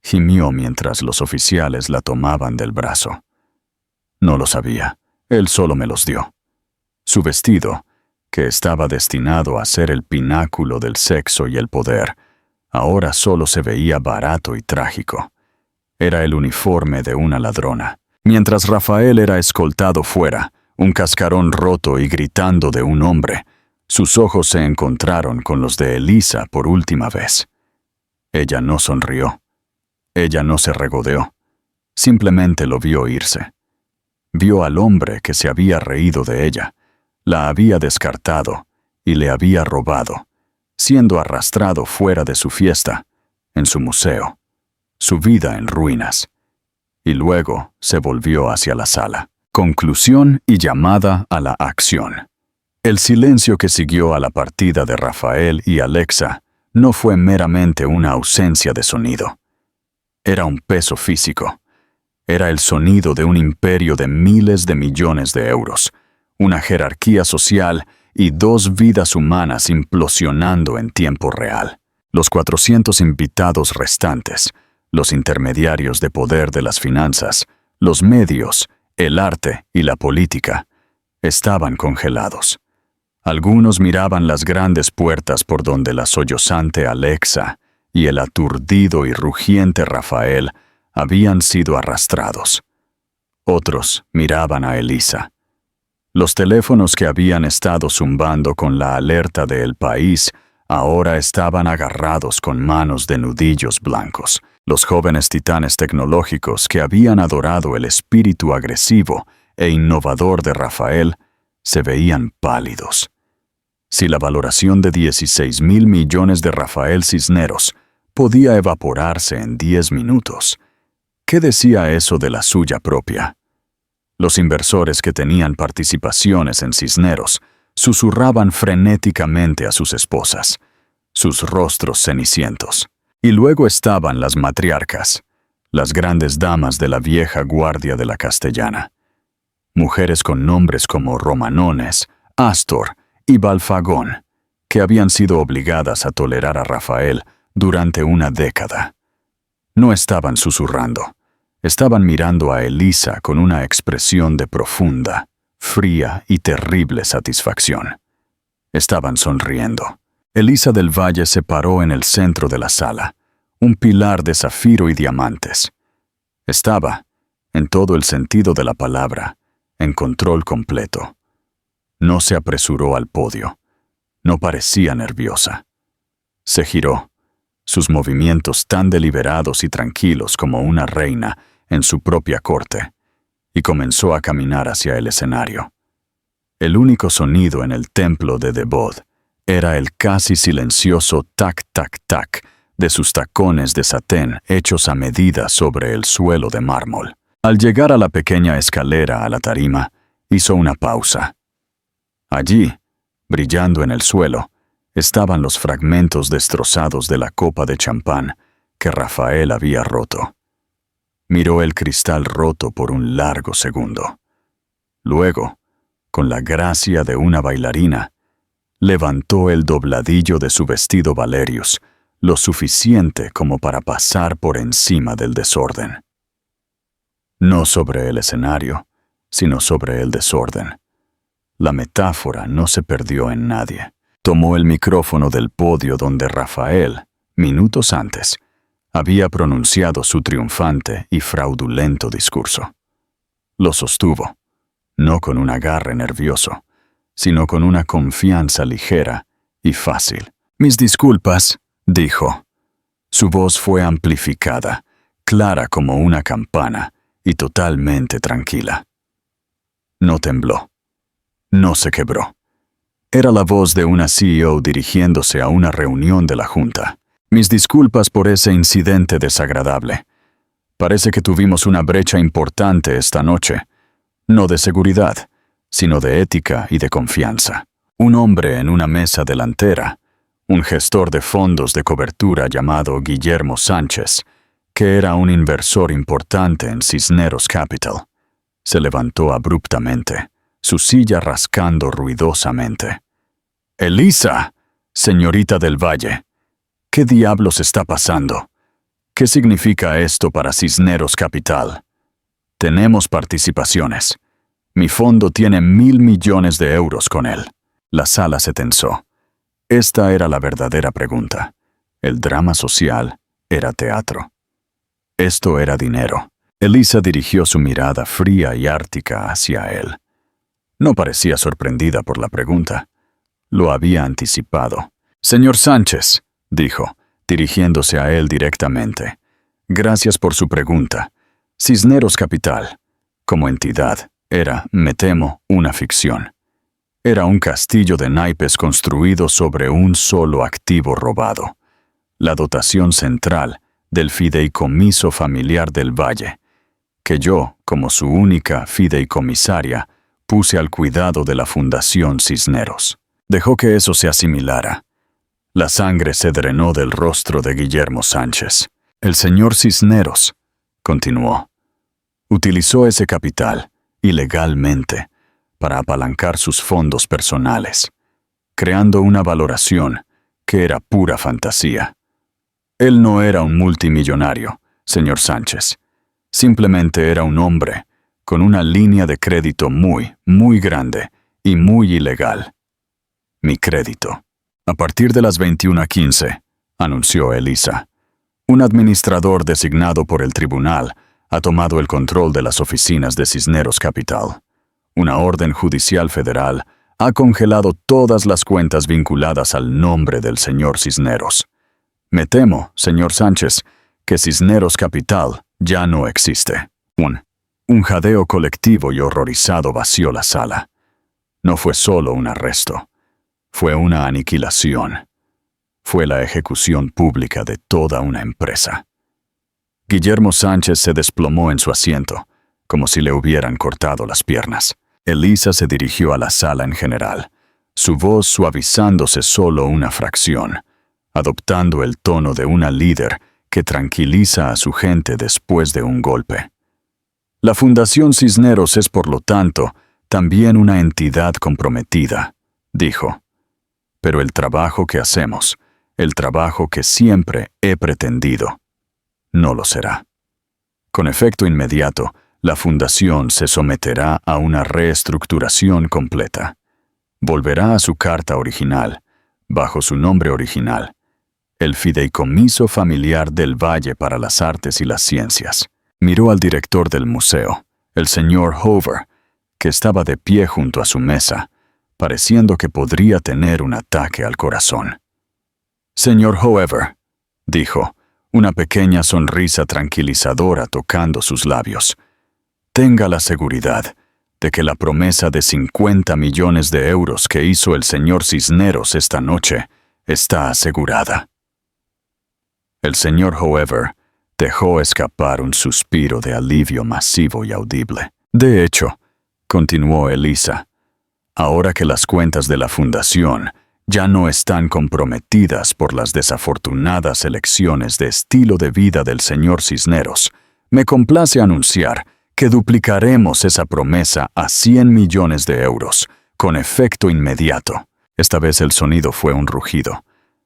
Gimió mientras los oficiales la tomaban del brazo. No lo sabía, él solo me los dio. Su vestido, que estaba destinado a ser el pináculo del sexo y el poder, ahora solo se veía barato y trágico. Era el uniforme de una ladrona. Mientras Rafael era escoltado fuera, un cascarón roto y gritando de un hombre, sus ojos se encontraron con los de Elisa por última vez. Ella no sonrió. Ella no se regodeó. Simplemente lo vio irse. Vio al hombre que se había reído de ella, la había descartado y le había robado, siendo arrastrado fuera de su fiesta, en su museo, su vida en ruinas. Y luego se volvió hacia la sala. Conclusión y llamada a la acción. El silencio que siguió a la partida de Rafael y Alexa no fue meramente una ausencia de sonido. Era un peso físico. Era el sonido de un imperio de miles de millones de euros, una jerarquía social y 2 vidas humanas implosionando en tiempo real. Los 400 invitados restantes, los intermediarios de poder de las finanzas, los medios, el arte y la política, estaban congelados. Algunos miraban las grandes puertas por donde la sollozante Alexa y el aturdido y rugiente Rafael habían sido arrastrados. Otros miraban a Elisa. Los teléfonos que habían estado zumbando con la alerta de El País ahora estaban agarrados con manos de nudillos blancos. Los jóvenes titanes tecnológicos que habían adorado el espíritu agresivo e innovador de Rafael se veían pálidos. Si la valoración de 16,000 millones de Rafael Cisneros podía evaporarse en 10 minutos, ¿qué decía eso de la suya propia? Los inversores que tenían participaciones en Cisneros susurraban frenéticamente a sus esposas, sus rostros cenicientos. Y luego estaban las matriarcas, las grandes damas de la vieja guardia de la Castellana. Mujeres con nombres como Romanones, Astor y Balfagón, que habían sido obligadas a tolerar a Rafael durante una década. No estaban susurrando, estaban mirando a Elisa con una expresión de profunda, fría y terrible satisfacción. Estaban sonriendo. Elisa del Valle se paró en el centro de la sala, un pilar de zafiro y diamantes. Estaba, en todo el sentido de la palabra, en control completo. No se apresuró al podio. No parecía nerviosa. Se giró, sus movimientos tan deliberados y tranquilos como una reina en su propia corte, y comenzó a caminar hacia el escenario. El único sonido en el templo de Devod era el casi silencioso tac-tac-tac de sus tacones de satén hechos a medida sobre el suelo de mármol. Al llegar a la pequeña escalera a la tarima, hizo una pausa. Allí, brillando en el suelo, estaban los fragmentos destrozados de la copa de champán que Rafael había roto. Miró el cristal roto por un largo segundo. Luego, con la gracia de una bailarina, levantó el dobladillo de su vestido Valerius, lo suficiente como para pasar por encima del desorden. No sobre el escenario, sino sobre el desorden. La metáfora no se perdió en nadie. Tomó el micrófono del podio donde Rafael, minutos antes, había pronunciado su triunfante y fraudulento discurso. Lo sostuvo, no con un agarre nervioso, sino con una confianza ligera y fácil. «Mis disculpas», dijo. Su voz fue amplificada, clara como una campana y totalmente tranquila. No tembló. No se quebró. Era la voz de una CEO dirigiéndose a una reunión de la Junta. «Mis disculpas por ese incidente desagradable. Parece que tuvimos una brecha importante esta noche, no de seguridad, sino de ética y de confianza. Un hombre en una mesa delantera, un gestor de fondos de cobertura llamado Guillermo Sánchez, que era un inversor importante en Cisneros Capital, se levantó abruptamente, su silla rascando ruidosamente. «Elisa, señorita del Valle, ¿qué diablos está pasando? ¿Qué significa esto para Cisneros Capital? Tenemos participaciones. Mi fondo tiene 1.000 millones de euros con él. La sala se tensó. Esta era la verdadera pregunta. El drama social era teatro. Esto era dinero. Elisa dirigió su mirada fría y ártica hacia él. No parecía sorprendida por la pregunta. Lo había anticipado. «Señor Sánchez», dijo, dirigiéndose a él directamente. «Gracias por su pregunta. Cisneros Capital, como entidad, era, me temo, una ficción. Era un castillo de naipes construido sobre un solo activo robado. La dotación central del fideicomiso familiar del Valle, que yo, como su única fideicomisaria, puse al cuidado de la Fundación Cisneros. Dejó que eso se asimilara. La sangre se drenó del rostro de Guillermo Sánchez. El señor Cisneros, continuó, utilizó ese capital, ilegalmente, para apalancar sus fondos personales, creando una valoración que era pura fantasía. Él no era un multimillonario, señor Sánchez. Simplemente era un hombre con una línea de crédito muy, muy grande y muy ilegal. Mi crédito. A partir de las 21:15, anunció Elisa, un administrador designado por el tribunal ha tomado el control de las oficinas de Cisneros Capital. Una orden judicial federal ha congelado todas las cuentas vinculadas al nombre del señor Cisneros. Me temo, señor Sánchez, que Cisneros Capital ya no existe. Un jadeo colectivo y horrorizado vació la sala. No fue solo un arresto. Fue una aniquilación. Fue la ejecución pública de toda una empresa. Guillermo Sánchez se desplomó en su asiento, como si le hubieran cortado las piernas. Elisa se dirigió a la sala en general, su voz suavizándose solo una fracción, adoptando el tono de una líder que tranquiliza a su gente después de un golpe. La Fundación Cisneros es, por lo tanto, también una entidad comprometida, dijo. Pero el trabajo que hacemos, el trabajo que siempre he pretendido, no lo será. Con efecto inmediato, la Fundación se someterá a una reestructuración completa. Volverá a su carta original, bajo su nombre original, el Fideicomiso Familiar del Valle para las Artes y las Ciencias. Miró al director del museo, el señor Hoover, que estaba de pie junto a su mesa, pareciendo que podría tener un ataque al corazón. «Señor Hoover», dijo, una pequeña sonrisa tranquilizadora tocando sus labios, «tenga la seguridad de que la promesa de 50 millones de euros que hizo el señor Cisneros esta noche está asegurada». El señor Hoover dejó escapar un suspiro de alivio masivo y audible. «De hecho», continuó Elisa, «ahora que las cuentas de la Fundación ya no están comprometidas por las desafortunadas elecciones de estilo de vida del señor Cisneros, me complace anunciar que duplicaremos esa promesa a 100 millones de euros, con efecto inmediato». Esta vez el sonido fue un rugido.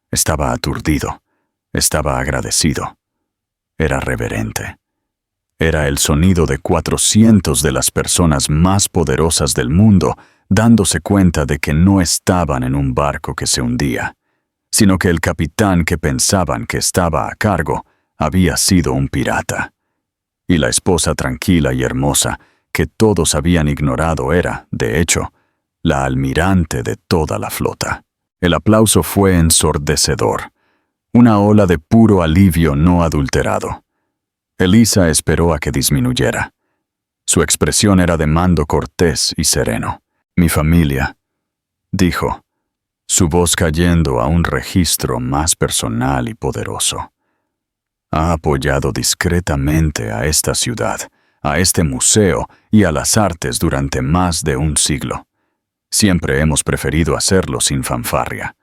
Estaba aturdido. Estaba agradecido. Era reverente. Era el sonido de 400 de las personas más poderosas del mundo dándose cuenta de que no estaban en un barco que se hundía, sino que el capitán que pensaban que estaba a cargo había sido un pirata. Y la esposa tranquila y hermosa que todos habían ignorado era, de hecho, la almirante de toda la flota. El aplauso fue ensordecedor, una ola de puro alivio no adulterado. Elisa esperó a que disminuyera. Su expresión era de mando cortés y sereno. «Mi familia», dijo, su voz cayendo a un registro más personal y poderoso, «ha apoyado discretamente a esta ciudad, a este museo y a las artes durante más de un siglo. Siempre hemos preferido hacerlo sin fanfarria.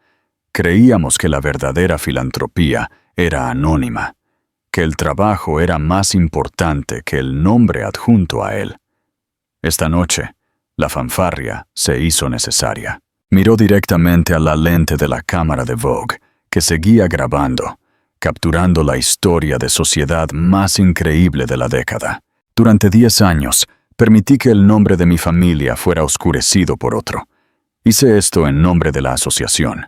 Creíamos que la verdadera filantropía era anónima, que el trabajo era más importante que el nombre adjunto a él. Esta noche, la fanfarria se hizo necesaria». Miró directamente a la lente de la cámara de Vogue, que seguía grabando, capturando la historia de sociedad más increíble de la década. Durante 10 años, permití que el nombre de mi familia fuera oscurecido por otro. Hice esto en nombre de la asociación,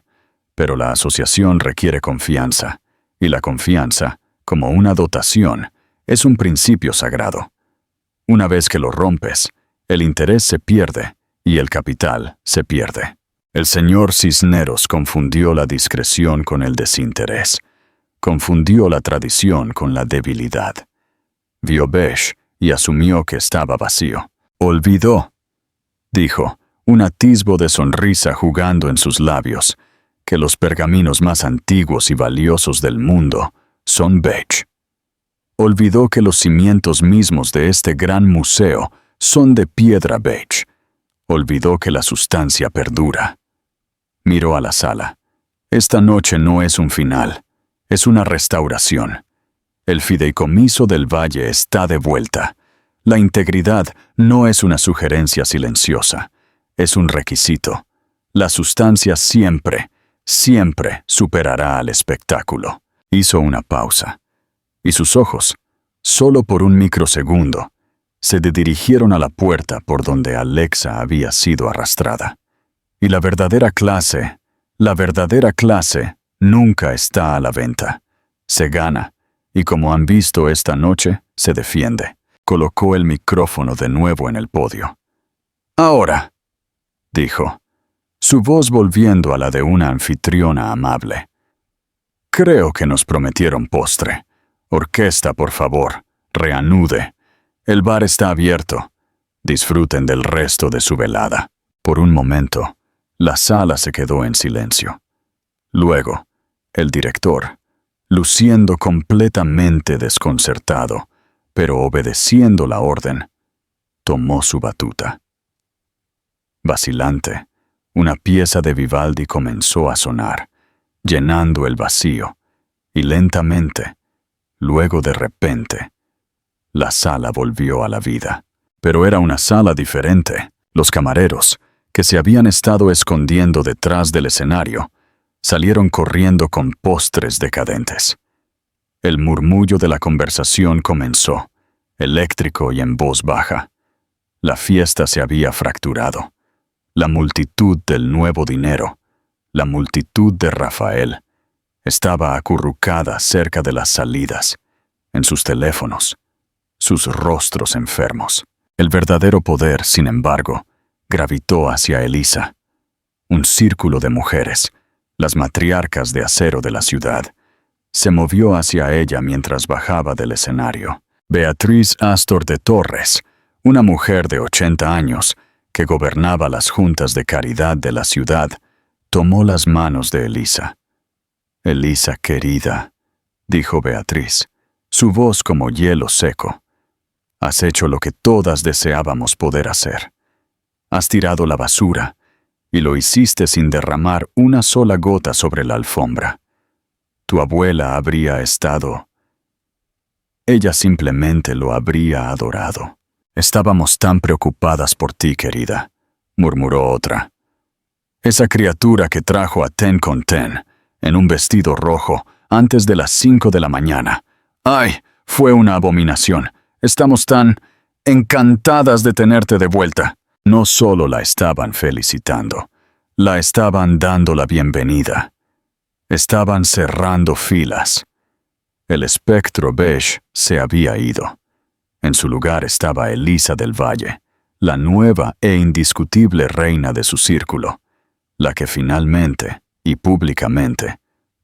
pero la asociación requiere confianza, y la confianza, como una dotación, es un principio sagrado. Una vez que lo rompes, el interés se pierde y el capital se pierde. El señor Cisneros confundió la discreción con el desinterés. Confundió la tradición con la debilidad. Vio Beige y asumió que estaba vacío. Olvidó, dijo, un atisbo de sonrisa jugando en sus labios, que los pergaminos más antiguos y valiosos del mundo son Beige. Olvidó que los cimientos mismos de este gran museo son de piedra beige. Olvidó que la sustancia perdura. Miró a la sala. Esta noche no es un final, es una restauración. El fideicomiso del valle está de vuelta. La integridad no es una sugerencia silenciosa, es un requisito. La sustancia siempre, siempre superará al espectáculo. Hizo una pausa, y sus ojos, solo por un microsegundo, se dirigieron a la puerta por donde Alexa había sido arrastrada. Y la verdadera clase nunca está a la venta. Se gana, y como han visto esta noche, se defiende. Colocó el micrófono de nuevo en el podio. Ahora, dijo, su voz volviendo a la de una anfitriona amable. Creo que nos prometieron postre. Orquesta, por favor, reanude. El bar está abierto. Disfruten del resto de su velada. Por un momento, la sala se quedó en silencio. Luego, el director, luciendo completamente desconcertado, pero obedeciendo la orden, tomó su batuta. Vacilante, una pieza de Vivaldi comenzó a sonar, llenando el vacío, y lentamente, luego de repente, la sala volvió a la vida. Pero era una sala diferente. Los camareros, que se habían estado escondiendo detrás del escenario, salieron corriendo con postres decadentes. El murmullo de la conversación comenzó, eléctrico y en voz baja. La fiesta se había fracturado. La multitud del nuevo dinero, la multitud de Rafael, estaba acurrucada cerca de las salidas, en sus teléfonos, sus rostros enfermos. El verdadero poder, sin embargo, gravitó hacia Elisa. Un círculo de mujeres, las matriarcas de acero de la ciudad, se movió hacia ella mientras bajaba del escenario. Beatriz Astor de Torres, una mujer de 80 años, que gobernaba las juntas de caridad de la ciudad, tomó las manos de Elisa. Elisa querida, dijo Beatriz, su voz como hielo seco. Has hecho lo que todas deseábamos poder hacer. Has tirado la basura, y lo hiciste sin derramar una sola gota sobre la alfombra. Tu abuela habría estado... Ella simplemente lo habría adorado. Estábamos tan preocupadas por ti, querida, murmuró otra. Esa criatura que trajo a Ten con Ten, en un vestido rojo, antes de las 5 de la mañana. ¡Ay! Fue una abominación. Estamos tan encantadas de tenerte de vuelta. No solo la estaban felicitando, la estaban dando la bienvenida. Estaban cerrando filas. El espectro beige se había ido. En su lugar estaba Elisa del Valle, la nueva e indiscutible reina de su círculo, la que finalmente, y públicamente,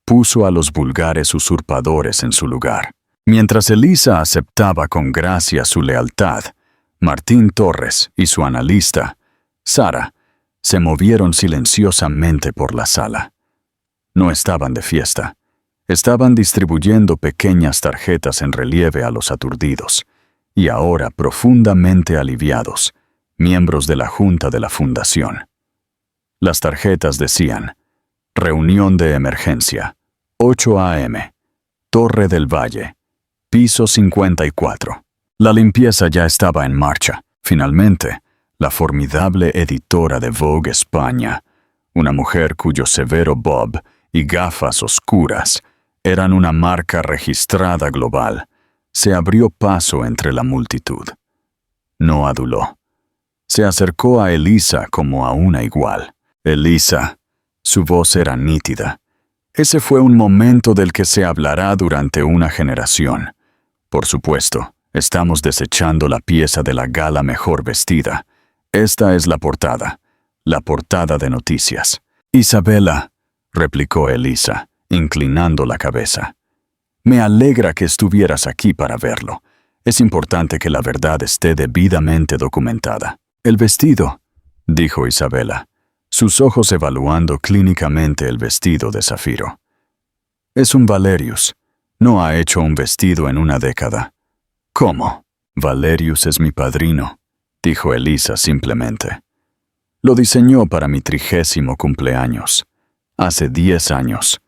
puso a los vulgares usurpadores en su lugar. Mientras Elisa aceptaba con gracia su lealtad, Martín Torres y su analista, Sara, se movieron silenciosamente por la sala. No estaban de fiesta. Estaban distribuyendo pequeñas tarjetas en relieve a los aturdidos, y ahora profundamente aliviados, miembros de la Junta de la Fundación. Las tarjetas decían: Reunión de emergencia, 8 a.m., Torre del Valle, piso 54. La limpieza ya estaba en marcha. Finalmente, la formidable editora de Vogue España, una mujer cuyo severo bob y gafas oscuras eran una marca registrada global, se abrió paso entre la multitud. No aduló. Se acercó a Elisa como a una igual. Elisa, su voz era nítida. Ese fue un momento del que se hablará durante una generación. Por supuesto, estamos desechando la pieza de la gala mejor vestida. Esta es la portada de noticias. Isabela, replicó Elisa, inclinando la cabeza. Me alegra que estuvieras aquí para verlo. Es importante que la verdad esté debidamente documentada. El vestido, dijo Isabela, sus ojos evaluando clínicamente el vestido de zafiro. Es un Valerius. No ha hecho un vestido en una década. ¿Cómo? Valerius es mi padrino, dijo Elisa simplemente. Lo diseñó para mi 30º cumpleaños. Hace 10 años.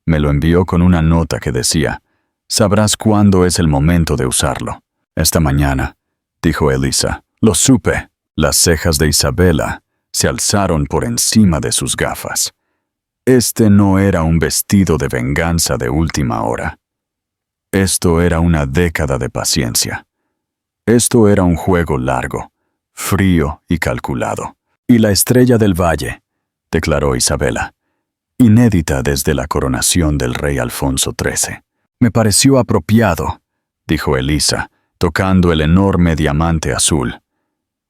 Me lo envió con una nota que decía, sabrás cuándo es el momento de usarlo. Esta mañana, dijo Elisa, lo supe. Las cejas de Isabela se alzaron por encima de sus gafas. Este no era un vestido de venganza de última hora. Esto era una década de paciencia. Esto era un juego largo, frío y calculado. Y la estrella del valle, declaró Isabela, inédita desde la coronación del rey Alfonso XIII. Me pareció apropiado, dijo Elisa, tocando el enorme diamante azul.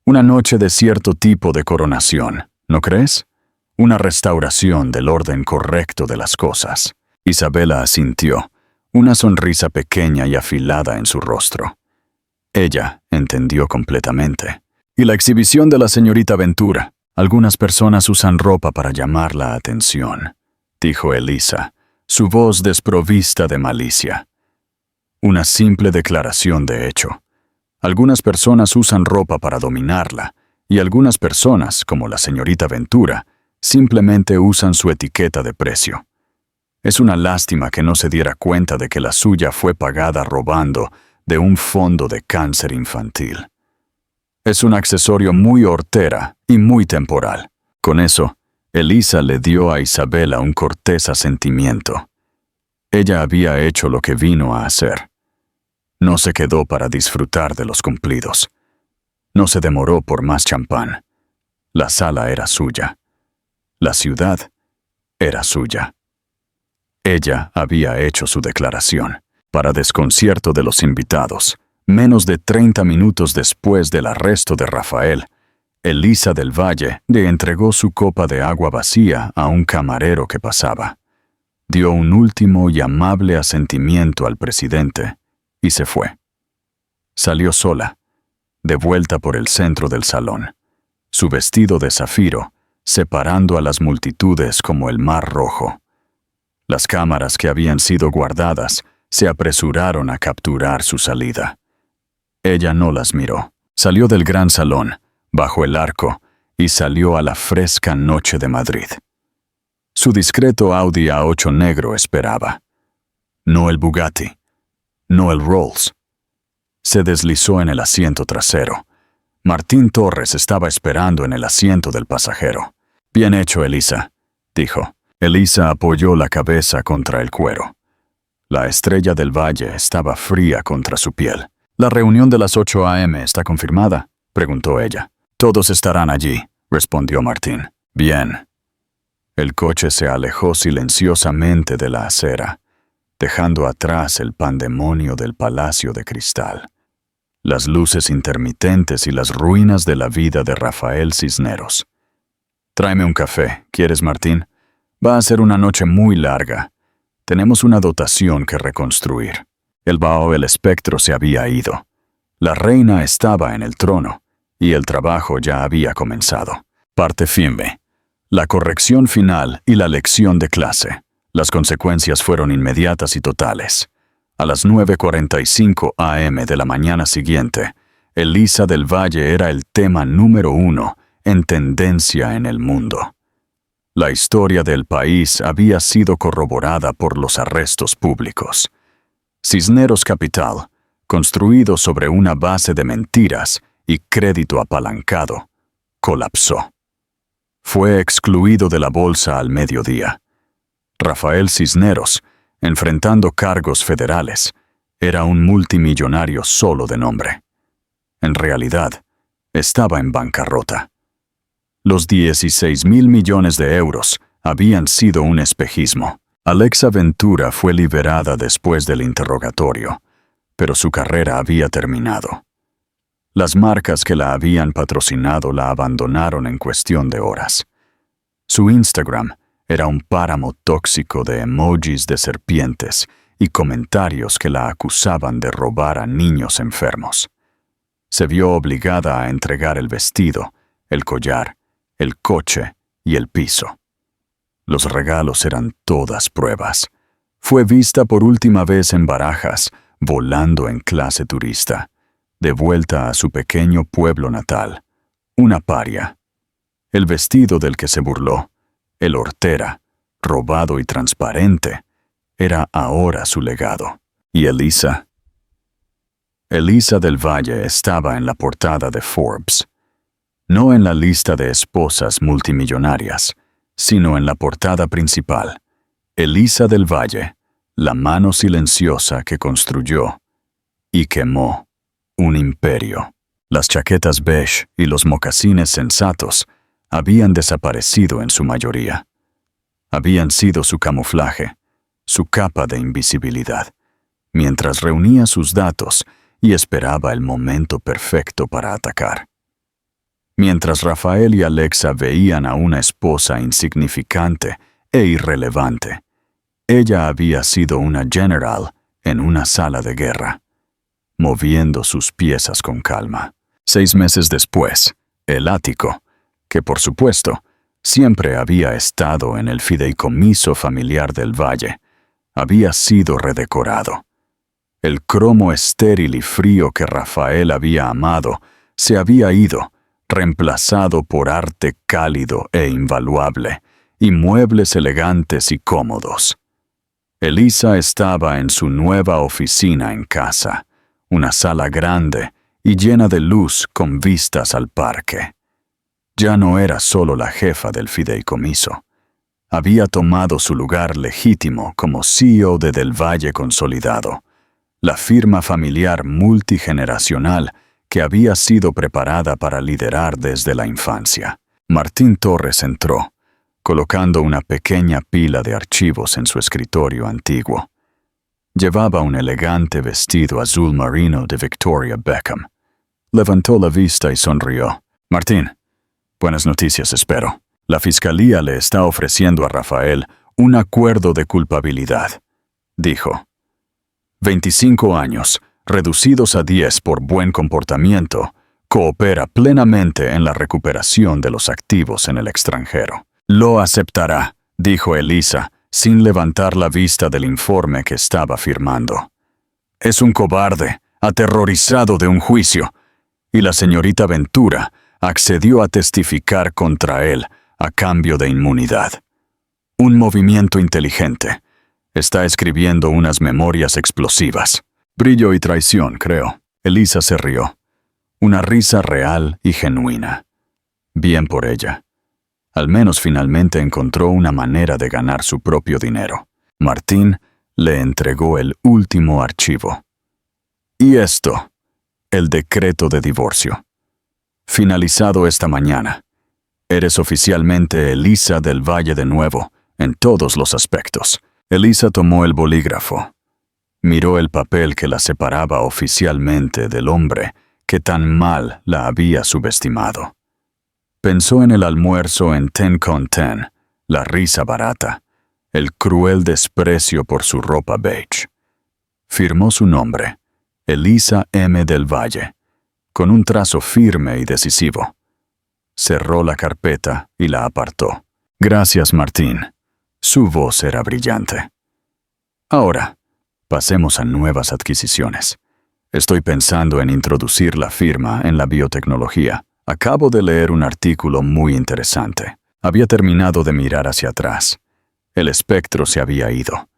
Una noche de cierto tipo de coronación, ¿no crees? Una restauración del orden correcto de las cosas. Isabela asintió, una sonrisa pequeña y afilada en su rostro. Ella entendió completamente. Y la exhibición de la señorita Ventura. Algunas personas usan ropa para llamar la atención, dijo Elisa, su voz desprovista de malicia. Una simple declaración de hecho. Algunas personas usan ropa para dominarla, y algunas personas, como la señorita Ventura, simplemente usan su etiqueta de precio. Es una lástima que no se diera cuenta de que la suya fue pagada robando de un fondo de cáncer infantil. Es un accesorio muy hortera y muy temporal. Con eso, Elisa le dio a Isabela un cortés asentimiento. Ella había hecho lo que vino a hacer. No se quedó para disfrutar de los cumplidos. No se demoró por más champán. La sala era suya. La ciudad era suya. Ella había hecho su declaración, para desconcierto de los invitados. Menos de 30 minutos después del arresto de Rafael, Elisa del Valle le entregó su copa de agua vacía a un camarero que pasaba. Dio un último y amable asentimiento al presidente y se fue. Salió sola, de vuelta por el centro del salón, su vestido de zafiro, separando a las multitudes como el mar rojo. Las cámaras que habían sido guardadas se apresuraron a capturar su salida. Ella no las miró. Salió del gran salón, bajo el arco, y salió a la fresca noche de Madrid. Su discreto Audi A8 negro esperaba. No el Bugatti, no el Rolls. Se deslizó en el asiento trasero. Martín Torres estaba esperando en el asiento del pasajero. Bien hecho, Elisa, dijo. Elisa apoyó la cabeza contra el cuero. La estrella del valle estaba fría contra su piel. ¿La reunión de las 8 a.m. está confirmada?, preguntó ella. Todos estarán allí, respondió Martín. Bien. El coche se alejó silenciosamente de la acera, dejando atrás el pandemonio del Palacio de Cristal, las luces intermitentes y las ruinas de la vida de Rafael Cisneros. Tráeme un café, ¿quieres, Martín? Va a ser una noche muy larga. Tenemos una dotación que reconstruir. El Bao el espectro se había ido. La reina estaba en el trono, y el trabajo ya había comenzado. Parte firme. La corrección final y la lección de clase. Las consecuencias fueron inmediatas y totales. A las 9:45 a.m. de la mañana siguiente, Elisa del Valle era el tema número 1 en tendencia en el mundo. La historia del país había sido corroborada por los arrestos públicos. Cisneros Capital, construido sobre una base de mentiras y crédito apalancado, colapsó. Fue excluido de la bolsa al mediodía. Rafael Cisneros, enfrentando cargos federales. Era un multimillonario solo de nombre. En realidad, estaba en bancarrota. Los 16.000 millones de euros habían sido un espejismo. Alexa Ventura fue liberada después del interrogatorio, pero su carrera había terminado. Las marcas que la habían patrocinado la abandonaron en cuestión de horas. Su Instagram era un páramo tóxico de emojis de serpientes y comentarios que la acusaban de robar a niños enfermos. Se vio obligada a entregar el vestido, el collar, el coche y el piso. Los regalos eran todas pruebas. Fue vista por última vez en Barajas, volando en clase turista, de vuelta a su pequeño pueblo natal, una paria. El vestido del que se burló, el hortera, robado y transparente, era ahora su legado. ¿Y Elisa? Elisa del Valle estaba en la portada de Forbes. No en la lista de esposas multimillonarias, sino en la portada principal. Elisa del Valle, la mano silenciosa que construyó y quemó un imperio. Las chaquetas beige y los mocasines sensatos habían desaparecido en su mayoría. Habían sido su camuflaje, su capa de invisibilidad, mientras reunía sus datos y esperaba el momento perfecto para atacar. Mientras Rafael y Alexa veían a una esposa insignificante e irrelevante, ella había sido una general en una sala de guerra, moviendo sus piezas con calma. 6 meses después, el ático, que por supuesto siempre había estado en el fideicomiso familiar del Valle, había sido redecorado. El cromo estéril y frío que Rafael había amado se había ido, reemplazado por arte cálido e invaluable, y muebles elegantes y cómodos. Elisa estaba en su nueva oficina en casa, una sala grande y llena de luz con vistas al parque. Ya no era solo la jefa del fideicomiso. Había tomado su lugar legítimo como CEO de Del Valle Consolidado, la firma familiar multigeneracional que había sido preparada para liderar desde la infancia. Martín Torres entró, colocando una pequeña pila de archivos en su escritorio antiguo. Llevaba un elegante vestido azul marino de Victoria Beckham. Levantó la vista y sonrió. «Martín, buenas noticias espero. La fiscalía le está ofreciendo a Rafael un acuerdo de culpabilidad», dijo. 25 años, reducidos a 10 por buen comportamiento, coopera plenamente en la recuperación de los activos en el extranjero. «Lo aceptará», dijo Elisa, sin levantar la vista del informe que estaba firmando. «Es un cobarde, aterrorizado de un juicio, y la señorita Ventura accedió a testificar contra él a cambio de inmunidad. Un movimiento inteligente. Está escribiendo unas memorias explosivas. Brillo y traición, creo». Elisa se rió. Una risa real y genuina. Bien por ella. Al menos finalmente encontró una manera de ganar su propio dinero. Martín le entregó el último archivo. «Y esto, el decreto de divorcio. Finalizado esta mañana. Eres oficialmente Elisa del Valle de nuevo, en todos los aspectos». Elisa tomó el bolígrafo. Miró el papel que la separaba oficialmente del hombre que tan mal la había subestimado. Pensó en el almuerzo en Ten con Ten, la risa barata, el cruel desprecio por su ropa beige. Firmó su nombre, Elisa M. del Valle, con un trazo firme y decisivo. Cerró la carpeta y la apartó. «Gracias, Martín». Su voz era brillante. «Ahora, pasemos a nuevas adquisiciones. Estoy pensando en introducir la firma en la biotecnología. Acabo de leer un artículo muy interesante». Había terminado de mirar hacia atrás. El espectro se había ido.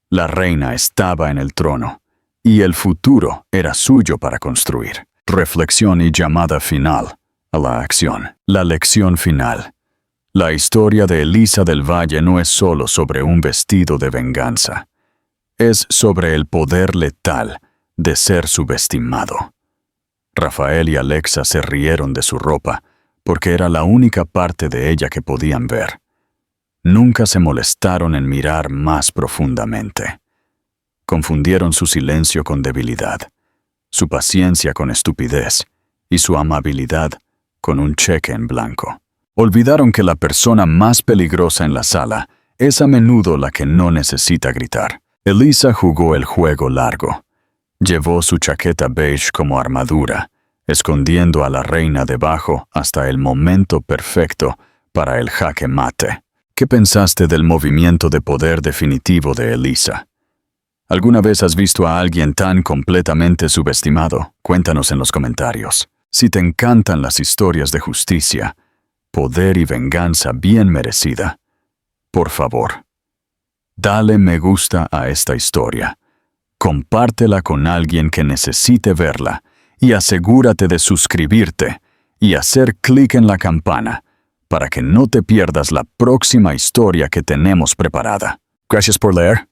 La reina estaba en el trono, y el futuro era suyo para construir. Reflexión y llamada final a la acción. La lección final. La historia de Elisa del Valle no es solo sobre un vestido de venganza. Es sobre el poder letal de ser subestimado. Rafael y Alexa se rieron de su ropa, porque era la única parte de ella que podían ver. Nunca se molestaron en mirar más profundamente. Confundieron su silencio con debilidad, su paciencia con estupidez y su amabilidad con un cheque en blanco. Olvidaron que la persona más peligrosa en la sala es a menudo la que no necesita gritar. Elisa jugó el juego largo. Llevó su chaqueta beige como armadura, escondiendo a la reina debajo hasta el momento perfecto para el jaque mate. ¿Qué pensaste del movimiento de poder definitivo de Elisa? ¿Alguna vez has visto a alguien tan completamente subestimado? Cuéntanos en los comentarios. Si te encantan las historias de justicia, poder y venganza bien merecida, por favor, dale me gusta a esta historia. Compártela con alguien que necesite verla y asegúrate de suscribirte y hacer clic en la campana para que no te pierdas la próxima historia que tenemos preparada. Gracias por leer.